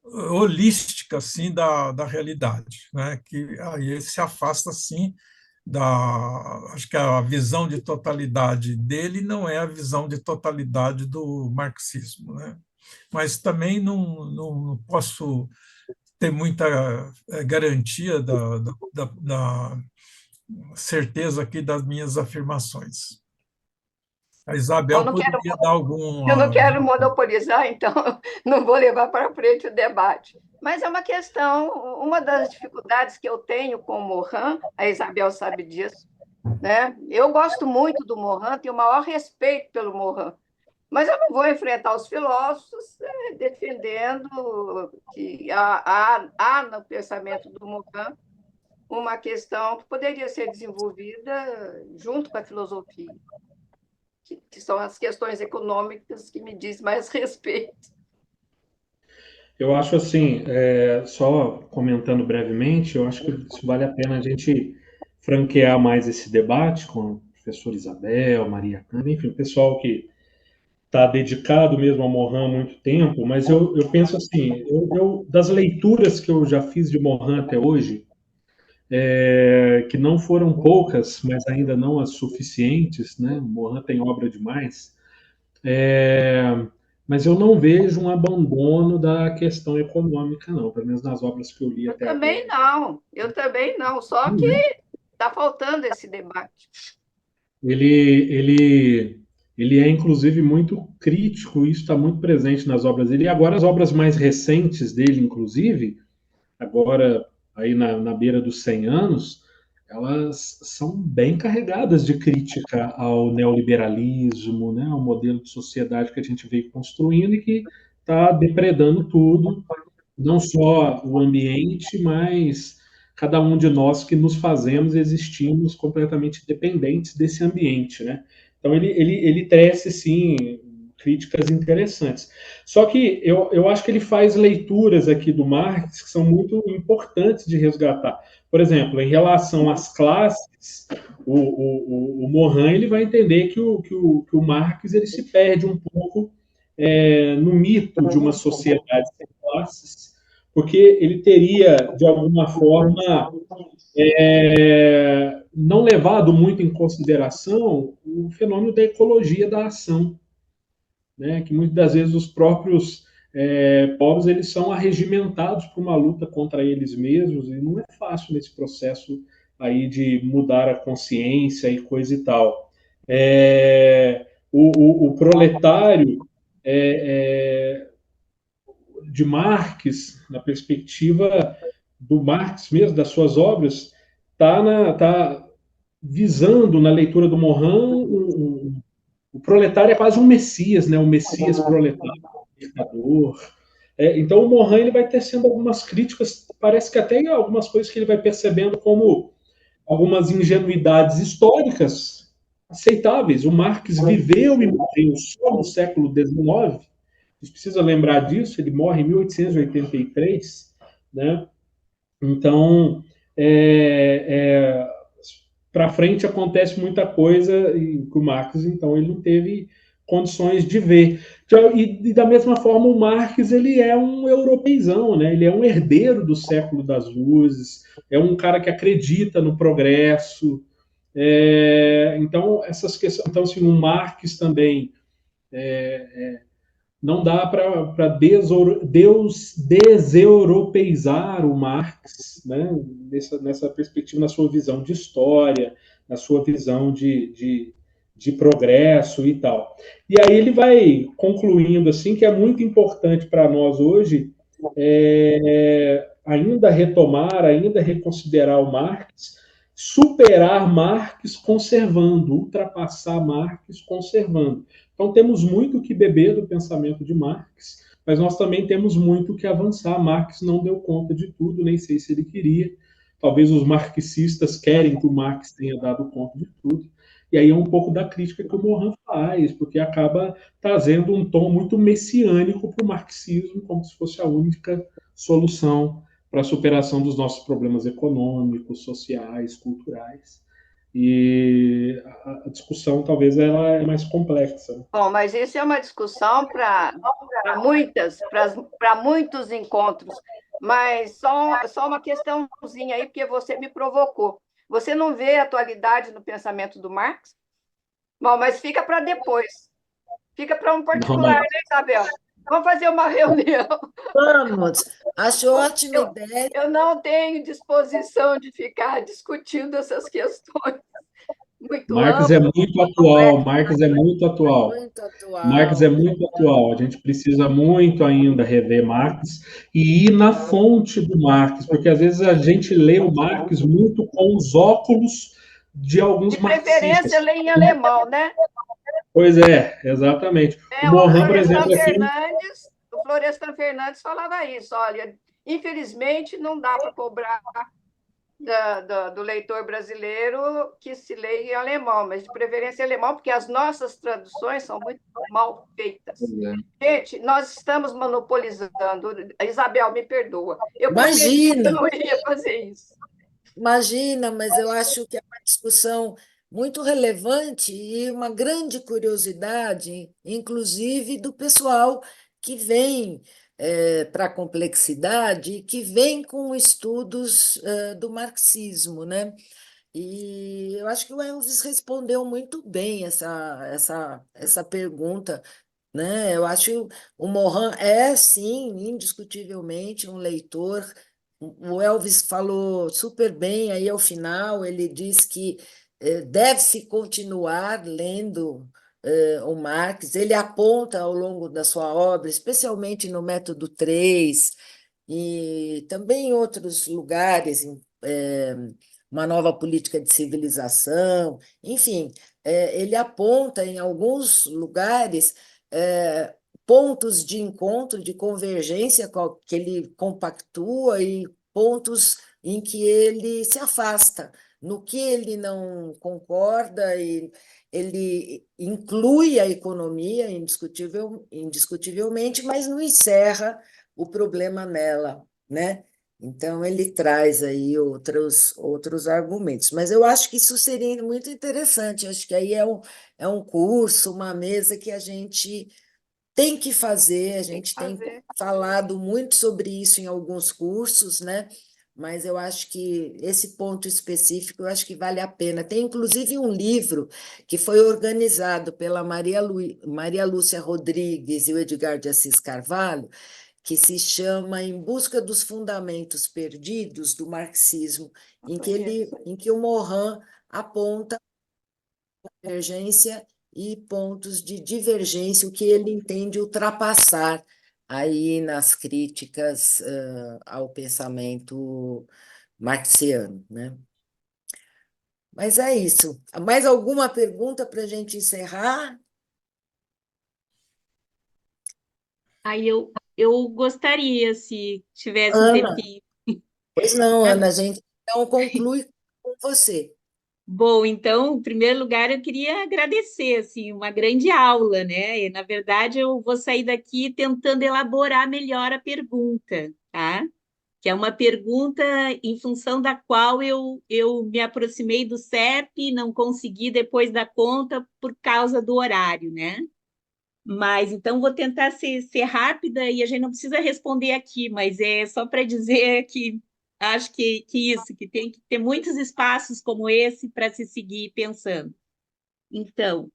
holística assim da realidade, né? Que aí ele se afasta assim acho que a visão de totalidade dele não é a visão de totalidade do marxismo, né? Mas também não posso ter muita garantia da certeza aqui das minhas afirmações. A
Eu
Isabel
não quero,
poderia dar
eu não
alguma.
quero monopolizar, então não vou levar para frente o debate. Mas é uma questão, uma das dificuldades que eu tenho com o Morin, a Isabel sabe disso, né? Eu gosto muito do Morin, tenho o maior respeito pelo Morin, mas eu não vou enfrentar os filósofos defendendo que há no pensamento do Morin uma questão que poderia ser desenvolvida junto com a filosofia, que são as questões econômicas que me diz mais respeito.
Eu acho assim, só comentando brevemente, eu acho que isso vale a pena a gente franquear mais esse debate com a professora Isabel, Maria Cândida, enfim, o pessoal que está dedicado mesmo ao Morin há muito tempo, mas eu penso assim, das leituras que eu já fiz de Morin até hoje, que não foram poucas, mas ainda não as suficientes, né? Morin tem obra demais, é, mas eu não vejo um abandono da questão econômica, não, pelo menos nas obras que eu li até agora.
Eu também não, só que está faltando esse debate.
Ele é, inclusive, muito crítico, isso está muito presente nas obras dele. E agora, as obras mais recentes dele, inclusive, agora aí na beira dos 100 anos, elas são bem carregadas de crítica ao neoliberalismo, né, ao modelo de sociedade que a gente veio construindo e que está depredando tudo, não só o ambiente, mas cada um de nós que nos fazemos existimos completamente dependentes desse ambiente, né? Então ele tece, sim, críticas interessantes. Só que eu acho que ele faz leituras aqui do Marx que são muito importantes de resgatar. Por exemplo, em relação às classes, o Morin ele vai entender que o Marx ele se perde um pouco no mito de uma sociedade sem classes, porque ele teria, de alguma forma, não levado muito em consideração o fenômeno da ecologia da ação, né? Que muitas das vezes os próprios povos eles são arregimentados por uma luta contra eles mesmos, e não é fácil nesse processo aí de mudar a consciência e coisa e tal. O proletário de Marx, na perspectiva do Marx mesmo, das suas obras, tá visando na leitura do Morin o proletário é quase um messias, né? Um messias proletário, libertador. Então o Morin ele vai tecendo algumas críticas, parece que até algumas coisas que ele vai percebendo como algumas ingenuidades históricas aceitáveis. O Marx viveu e morreu só no século XIX. A gente precisa lembrar disso. Ele morre em 1883, né? Então, para frente acontece muita coisa e que o Marx, então, ele não teve condições de ver. E da mesma forma, o Marx ele é um europeizão, né? Ele é um herdeiro do século das luzes, é um cara que acredita no progresso. Então, essas questões. Então, assim, o Marx também não dá para deseuropeizar o Marx, né? Nessa perspectiva, na sua visão de história, na sua visão de progresso e tal. E aí ele vai concluindo assim que é muito importante para nós hoje ainda retomar, ainda reconsiderar o Marx, superar Marx conservando, ultrapassar Marx conservando. Então, temos muito que beber do pensamento de Marx, mas nós também temos muito que avançar. Marx não deu conta de tudo, nem sei se ele queria. Talvez os marxistas querem que o Marx tenha dado conta de tudo. E aí é um pouco da crítica que o Morin faz, porque acaba trazendo um tom muito messiânico para o marxismo, como se fosse a única solução para a superação dos nossos problemas econômicos, sociais, culturais. E a discussão talvez ela é mais complexa.
Bom, mas isso é uma discussão para muitos encontros, mas só uma questãozinha aí, porque você me provocou. Você não vê atualidade no pensamento do Marx? Bom, mas fica para depois. Fica para um particular, né, Isabel? Vamos fazer uma reunião.
Vamos, acho ótima ideia.
Eu não tenho disposição de ficar discutindo essas questões muito
Marx
amplas.
é muito atual, Marx é muito atual.
Muito atual.
Marx é muito atual. A gente precisa muito ainda rever Marx e ir na fonte do Marx, porque às vezes a gente lê o Marx muito com os óculos de alguns
De preferência,
marxistas.
lê em alemão, né?
Pois é, exatamente. O Morin, por exemplo,
o Florestan Fernandes falava isso, olha, infelizmente não dá para cobrar do leitor brasileiro que se lê em alemão, mas de preferência em alemão, porque as nossas traduções são muito mal feitas. Gente, nós estamos monopolizando. Isabel, me perdoa. Eu
Imagina!
não ia fazer isso.
Imagina, mas eu acho que é uma discussão muito relevante e uma grande curiosidade, inclusive do pessoal que vem para a complexidade e que vem com estudos do marxismo, né? E eu acho que o Elvis respondeu muito bem essa pergunta, né? Eu acho que o Morin é, sim, indiscutivelmente um leitor. O Elvis falou super bem aí ao final, ele diz que deve-se continuar lendo o Marx, ele aponta ao longo da sua obra, especialmente no Método 3 e também em outros lugares, uma nova política de civilização, enfim, ele aponta em alguns lugares pontos de encontro, de convergência que ele compactua e pontos em que ele se afasta, no que ele não concorda, e ele inclui a economia, indiscutivelmente, mas não encerra o problema nela, né? Então, ele traz aí outros argumentos. Mas eu acho que isso seria muito interessante. Acho que aí é um curso, uma mesa que a gente tem que fazer. A gente tem
Fazer.
falado muito sobre isso em alguns cursos, né? Mas eu acho que esse ponto específico, eu acho que vale a pena. Tem inclusive um livro que foi organizado pela Maria Lúcia Rodrigues e o Edgar de Assis Carvalho, que se chama Em Busca dos Fundamentos Perdidos do Marxismo,
Conheço.
em que o Morin aponta convergência e pontos de divergência, o que ele entende ultrapassar aí nas críticas ao pensamento marxiano, né? Mas é isso. Mais alguma pergunta para a gente encerrar?
Aí eu gostaria, se tivesse um
Ana,
tempinho.
pois não,
Ah,
Ana, a gente então conclui com você.
bom, então, em primeiro lugar, eu queria agradecer, assim, uma grande aula, né? E, na verdade, eu vou sair daqui tentando elaborar melhor a pergunta, tá? Que é uma pergunta em função da qual eu me aproximei do CEP, não consegui depois da conta por causa do horário, né? Mas então vou tentar ser rápida e a gente não precisa responder aqui, mas é só para dizer que acho que isso, que tem que ter muitos espaços como esse para se seguir pensando. Então,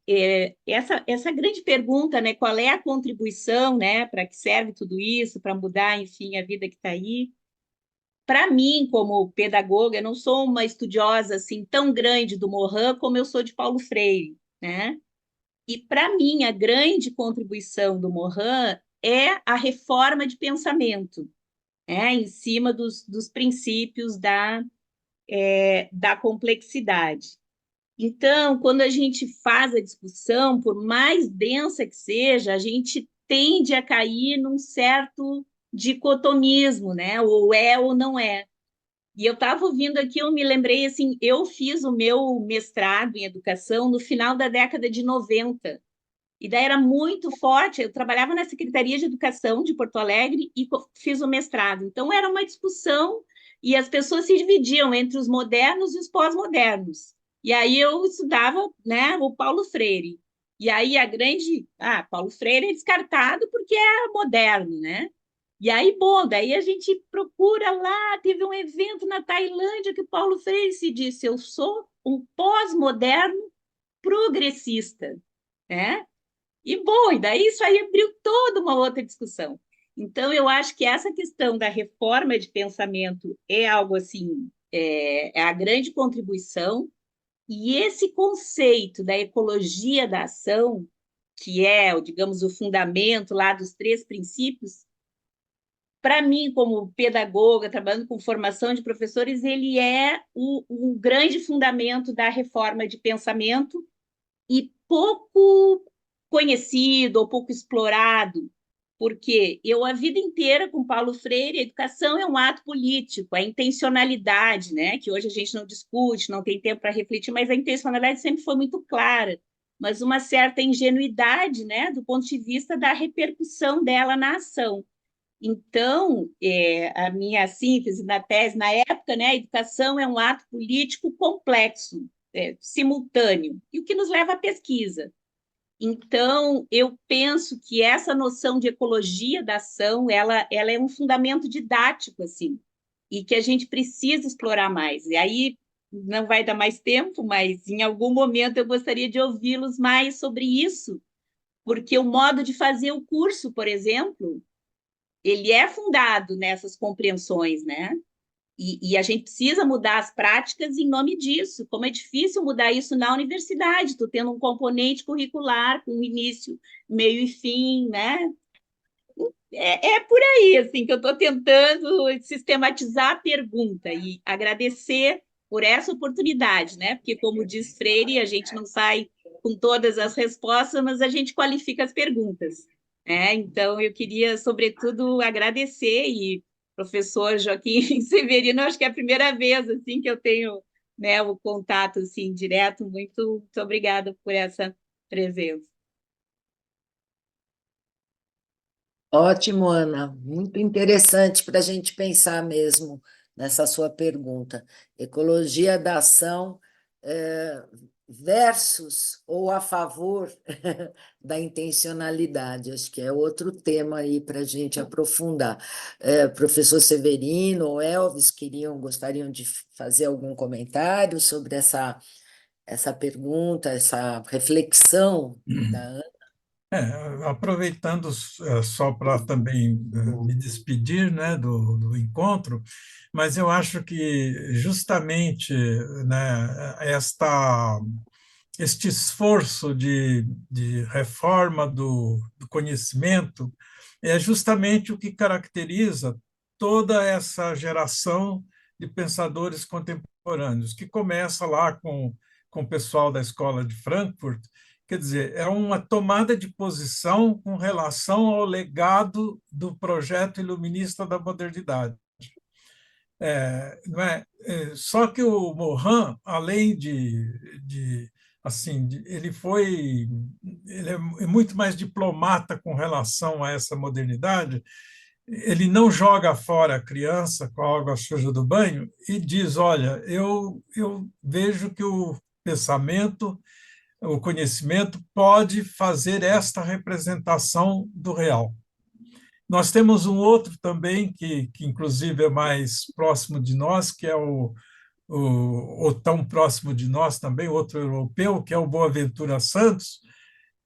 essa grande pergunta, né, qual é a contribuição, né, para que serve tudo isso, para mudar, enfim, a vida que está aí? Para mim, como pedagoga, eu não sou uma estudiosa assim tão grande do Morin como eu sou de Paulo Freire, né? E, para mim, a grande contribuição do Morin é a reforma de pensamento, em cima dos princípios da complexidade. Então, quando a gente faz a discussão, por mais densa que seja, a gente tende a cair num certo dicotomismo, né? Ou é ou não é. E eu estava ouvindo aqui, eu me lembrei assim, eu fiz o meu mestrado em educação no final da década de 90. E daí era muito forte. Eu trabalhava na Secretaria de Educação de Porto Alegre e fiz o mestrado. Então, era uma discussão e as pessoas se dividiam entre os modernos e os pós-modernos. E aí eu estudava, né, o Paulo Freire. E aí Paulo Freire é descartado porque é moderno, né? E aí, bom, daí a gente procura lá, teve um evento na Tailândia que o Paulo Freire se disse, eu sou um pós-moderno progressista, né? E, bom, e daí isso aí abriu toda uma outra discussão. Então, eu acho que essa questão da reforma de pensamento é algo assim, é a grande contribuição, e esse conceito da ecologia da ação, que é, digamos, o fundamento lá dos três princípios, para mim, como pedagoga, trabalhando com formação de professores, ele é o grande fundamento da reforma de pensamento e pouco conhecido ou pouco explorado, porque eu, a vida inteira, com Paulo Freire, a educação é um ato político, a intencionalidade, né, que hoje a gente não discute, não tem tempo para refletir, mas a intencionalidade sempre foi muito clara, mas uma certa ingenuidade, né, do ponto de vista da repercussão dela na ação. Então, a minha síntese na tese, na época, né, a educação é um ato político complexo, simultâneo, e o que nos leva à pesquisa. Então, eu penso que essa noção de ecologia da ação, ela é um fundamento didático, assim, e que a gente precisa explorar mais. E aí, não vai dar mais tempo, mas em algum momento eu gostaria de ouvi-los mais sobre isso, porque o modo de fazer o curso, por exemplo, ele é fundado nessas compreensões, né? E a gente precisa mudar as práticas em nome disso. Como é difícil mudar isso na universidade, tu tendo um componente curricular com início, meio e fim, né? É por aí assim que eu estou tentando sistematizar a pergunta e agradecer por essa oportunidade, né? Porque, como diz Freire, a gente não sai com todas as respostas, mas a gente qualifica as perguntas. Então, eu queria, sobretudo, agradecer e professor Joaquim Severino, acho que é a primeira vez assim que eu tenho, né, o contato assim direto. Muito obrigada por essa presença.
Ótimo, Ana. Muito interessante para a gente pensar mesmo nessa sua pergunta. Ecologia da ação, versus ou a favor da intencionalidade. Acho que é outro tema aí para a gente aprofundar. Professor Severino ou Elvis gostariam de fazer algum comentário sobre essa pergunta, essa reflexão da Ana?
Aproveitando só para também me despedir, né, do encontro, mas eu acho que justamente, né, este esforço de reforma do conhecimento é justamente o que caracteriza toda essa geração de pensadores contemporâneos, que começa lá com o pessoal da Escola de Frankfurt. Quer dizer, é uma tomada de posição com relação ao legado do projeto iluminista da modernidade. Não é? Só que o Morin, além assim, ele é muito mais diplomata com relação a essa modernidade. Ele não joga fora a criança com a água suja do banho e diz: olha, eu vejo que o conhecimento pode fazer esta representação do real. Nós temos um outro também, que inclusive é mais próximo de nós, que é ou tão próximo de nós também, outro europeu, que é o Boaventura Santos,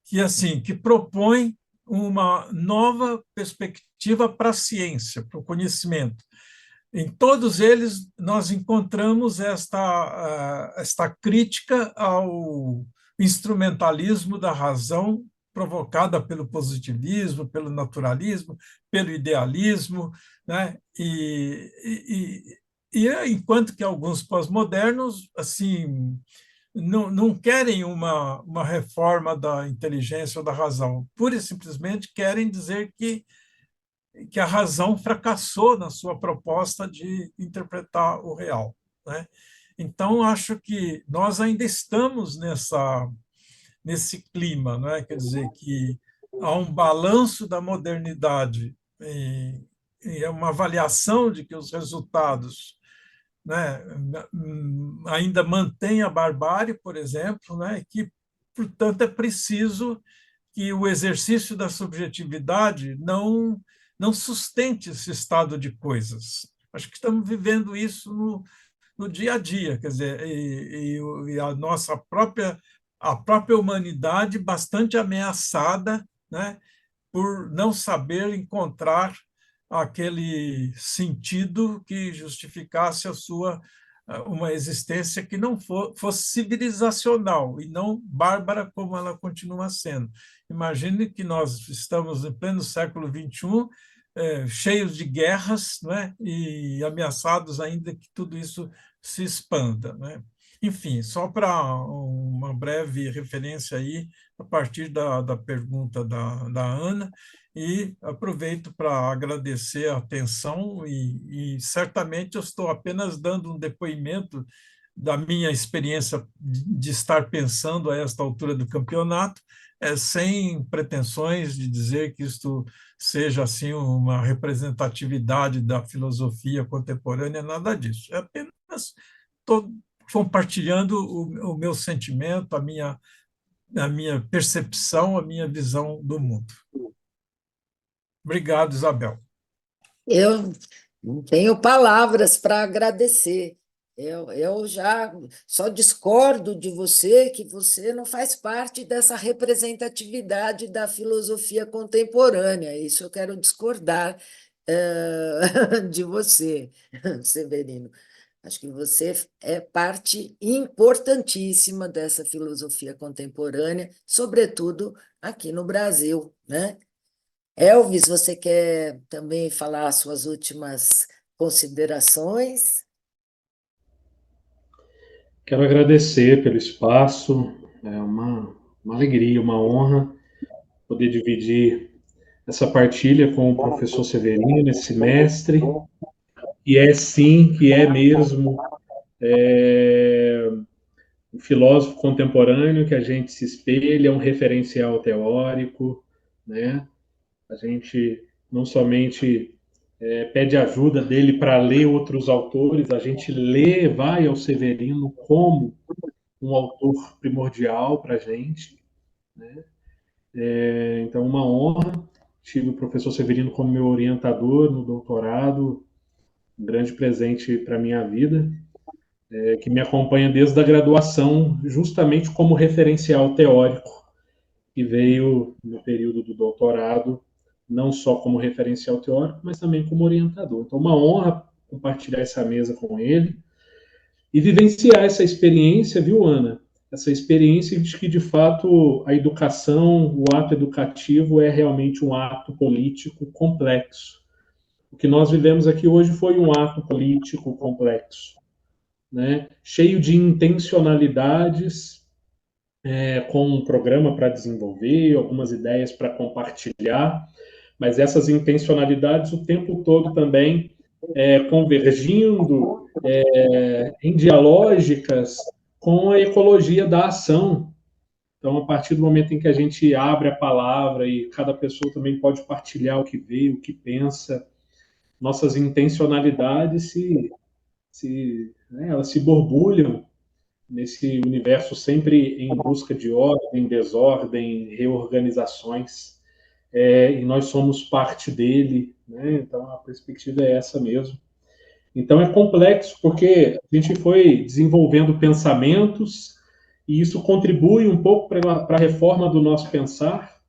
que assim que propõe uma nova perspectiva para a ciência, para o conhecimento. Em todos eles, nós encontramos esta crítica ao instrumentalismo da razão provocada pelo positivismo, pelo naturalismo, pelo idealismo, né? Enquanto que alguns pós-modernos assim não querem uma reforma da inteligência ou da razão, pura e simplesmente querem dizer que a razão fracassou na sua proposta de interpretar o real, né? Então, acho que nós ainda estamos nesse clima, né? Quer dizer, que há um balanço da modernidade e é uma avaliação de que os resultados, né, ainda mantêm a barbárie, por exemplo, né? Que, portanto, é preciso que o exercício da subjetividade não sustente esse estado de coisas. Acho que estamos vivendo isso no dia a dia, quer dizer, e a própria humanidade bastante ameaçada, né, por não saber encontrar aquele sentido que justificasse uma existência que não fosse civilizacional e não bárbara como ela continua sendo. Imagine que nós estamos em pleno século XXI, cheios de guerras, né, e ameaçados ainda que tudo isso se expanda, né? Enfim, só para uma breve referência aí, a partir da pergunta da Ana, e aproveito para agradecer a atenção e certamente eu estou apenas dando um depoimento da minha experiência de estar pensando a esta altura do campeonato, sem pretensões de dizer que isto seja assim uma representatividade da filosofia contemporânea, nada disso. É apenas estou compartilhando o meu sentimento, a minha percepção, a minha visão do mundo. Obrigado, Isabel.
Eu não tenho palavras para agradecer. Eu já só discordo de você que você não faz parte dessa representatividade da filosofia contemporânea. Isso eu quero discordar de você, Severino. Acho que você é parte importantíssima dessa filosofia contemporânea, sobretudo aqui no Brasil, né? Elvis, você quer também falar as suas últimas considerações?
Quero agradecer pelo espaço, é uma alegria, uma honra poder dividir essa partilha com o professor Severino, esse mestre, que é sim, que é mesmo um filósofo contemporâneo que a gente se espelha, um referencial teórico, né? A gente não somente pede ajuda dele para ler outros autores, a gente lê, vai ao Severino como um autor primordial para a gente, né? Então, uma honra. Tive o professor Severino como meu orientador no doutorado, um grande presente para a minha vida, que me acompanha desde a graduação, justamente como referencial teórico, que veio no período do doutorado, não só como referencial teórico, mas também como orientador. Então, uma honra compartilhar essa mesa com ele e vivenciar essa experiência, viu, Ana? Essa experiência de que, de fato, a educação, o ato educativo é realmente um ato político complexo. O que nós vivemos aqui hoje foi um ato político complexo, né? Cheio de intencionalidades, com um programa para desenvolver, algumas ideias para compartilhar, mas essas intencionalidades o tempo todo também convergindo em dialógicas com a ecologia da ação. Então, a partir do momento em que a gente abre a palavra e cada pessoa também pode partilhar o que vê, o que pensa, nossas intencionalidades elas se borbulham nesse universo sempre em busca de ordem, desordem, reorganizações, e nós somos parte dele, né? Então a perspectiva é essa mesmo. Então é complexo porque a gente foi desenvolvendo pensamentos e isso contribui um pouco para a reforma do nosso pensar,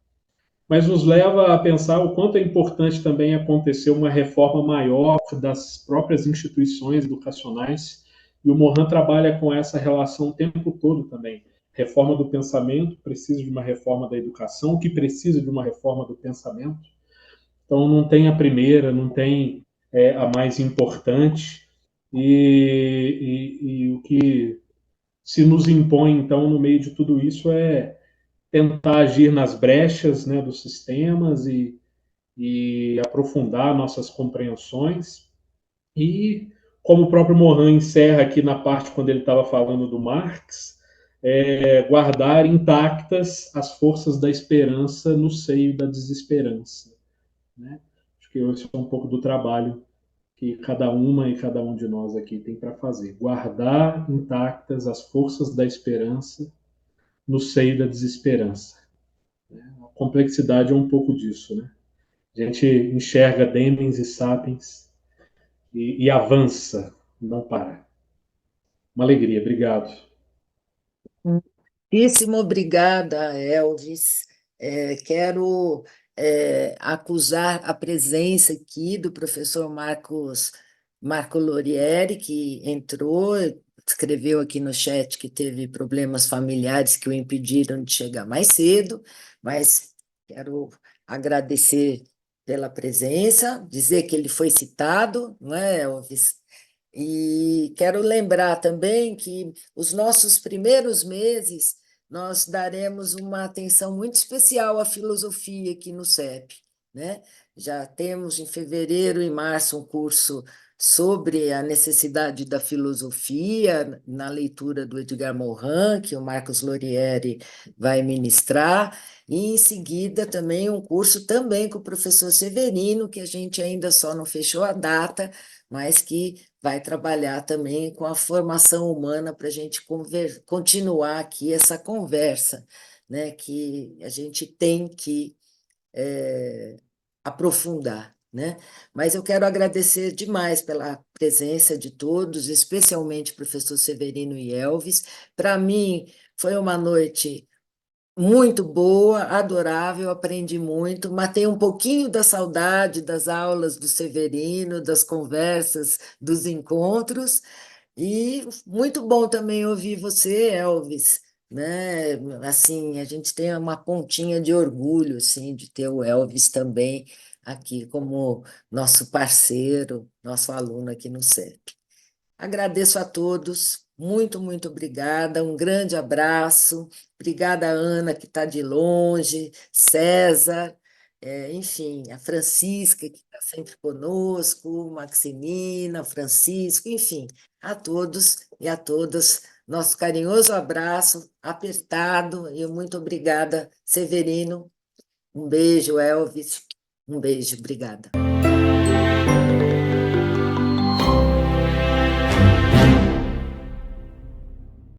mas nos leva a pensar o quanto é importante também acontecer uma reforma maior das próprias instituições educacionais, e o Morin trabalha com essa relação o tempo todo também. Reforma do pensamento precisa de uma reforma da educação, que precisa de uma reforma do pensamento. Então não tem a primeira, não tem a mais importante, e o que se nos impõe, então, no meio de tudo isso é tentar agir nas brechas, né, dos sistemas e aprofundar nossas compreensões. E, como o próprio Morin encerra aqui na parte quando ele estava falando do Marx, guardar intactas as forças da esperança no seio da desesperança. Né? Acho que esse é um pouco do trabalho que cada uma e cada um de nós aqui tem para fazer. Guardar intactas as forças da esperança no seio da desesperança. A complexidade é um pouco disso, né? A gente enxerga Demens e Sapiens e avança, não para. Uma alegria, obrigado.
Muitíssimo obrigada, Elvis. Quero acusar a presença aqui do professor Marco Lorieri, que entrou, escreveu aqui no chat que teve problemas familiares que o impediram de chegar mais cedo, mas quero agradecer pela presença, dizer que ele foi citado, não é, Elvis? E quero lembrar também que os nossos primeiros meses nós daremos uma atenção muito especial à filosofia aqui no CEP, né? Já temos em fevereiro e março um curso sobre a necessidade da filosofia, na leitura do Edgar Morin, que o Marcos Lorieri vai ministrar, e em seguida também um curso também com o professor Severino, que a gente ainda só não fechou a data, mas que vai trabalhar também com a formação humana para a gente continuar aqui essa conversa, né, que a gente tem que aprofundar. Né? Mas eu quero agradecer demais pela presença de todos, especialmente o professor Severino e Elvis. Para mim, foi uma noite muito boa, adorável, aprendi muito, matei um pouquinho da saudade das aulas do Severino, das conversas, dos encontros, e muito bom também ouvir você, Elvis, né? Assim, a gente tem uma pontinha de orgulho, assim, de ter o Elvis também aqui como nosso parceiro, nosso aluno aqui no CEP. Agradeço a todos, muito obrigada, um grande abraço. Obrigada, Ana, que está de longe, César, enfim, a Francisca, que está sempre conosco, Maximina, Francisco, enfim, a todos e a todas, nosso carinhoso abraço, apertado, e muito obrigada, Severino. Um beijo, Elvis. Um beijo, obrigada.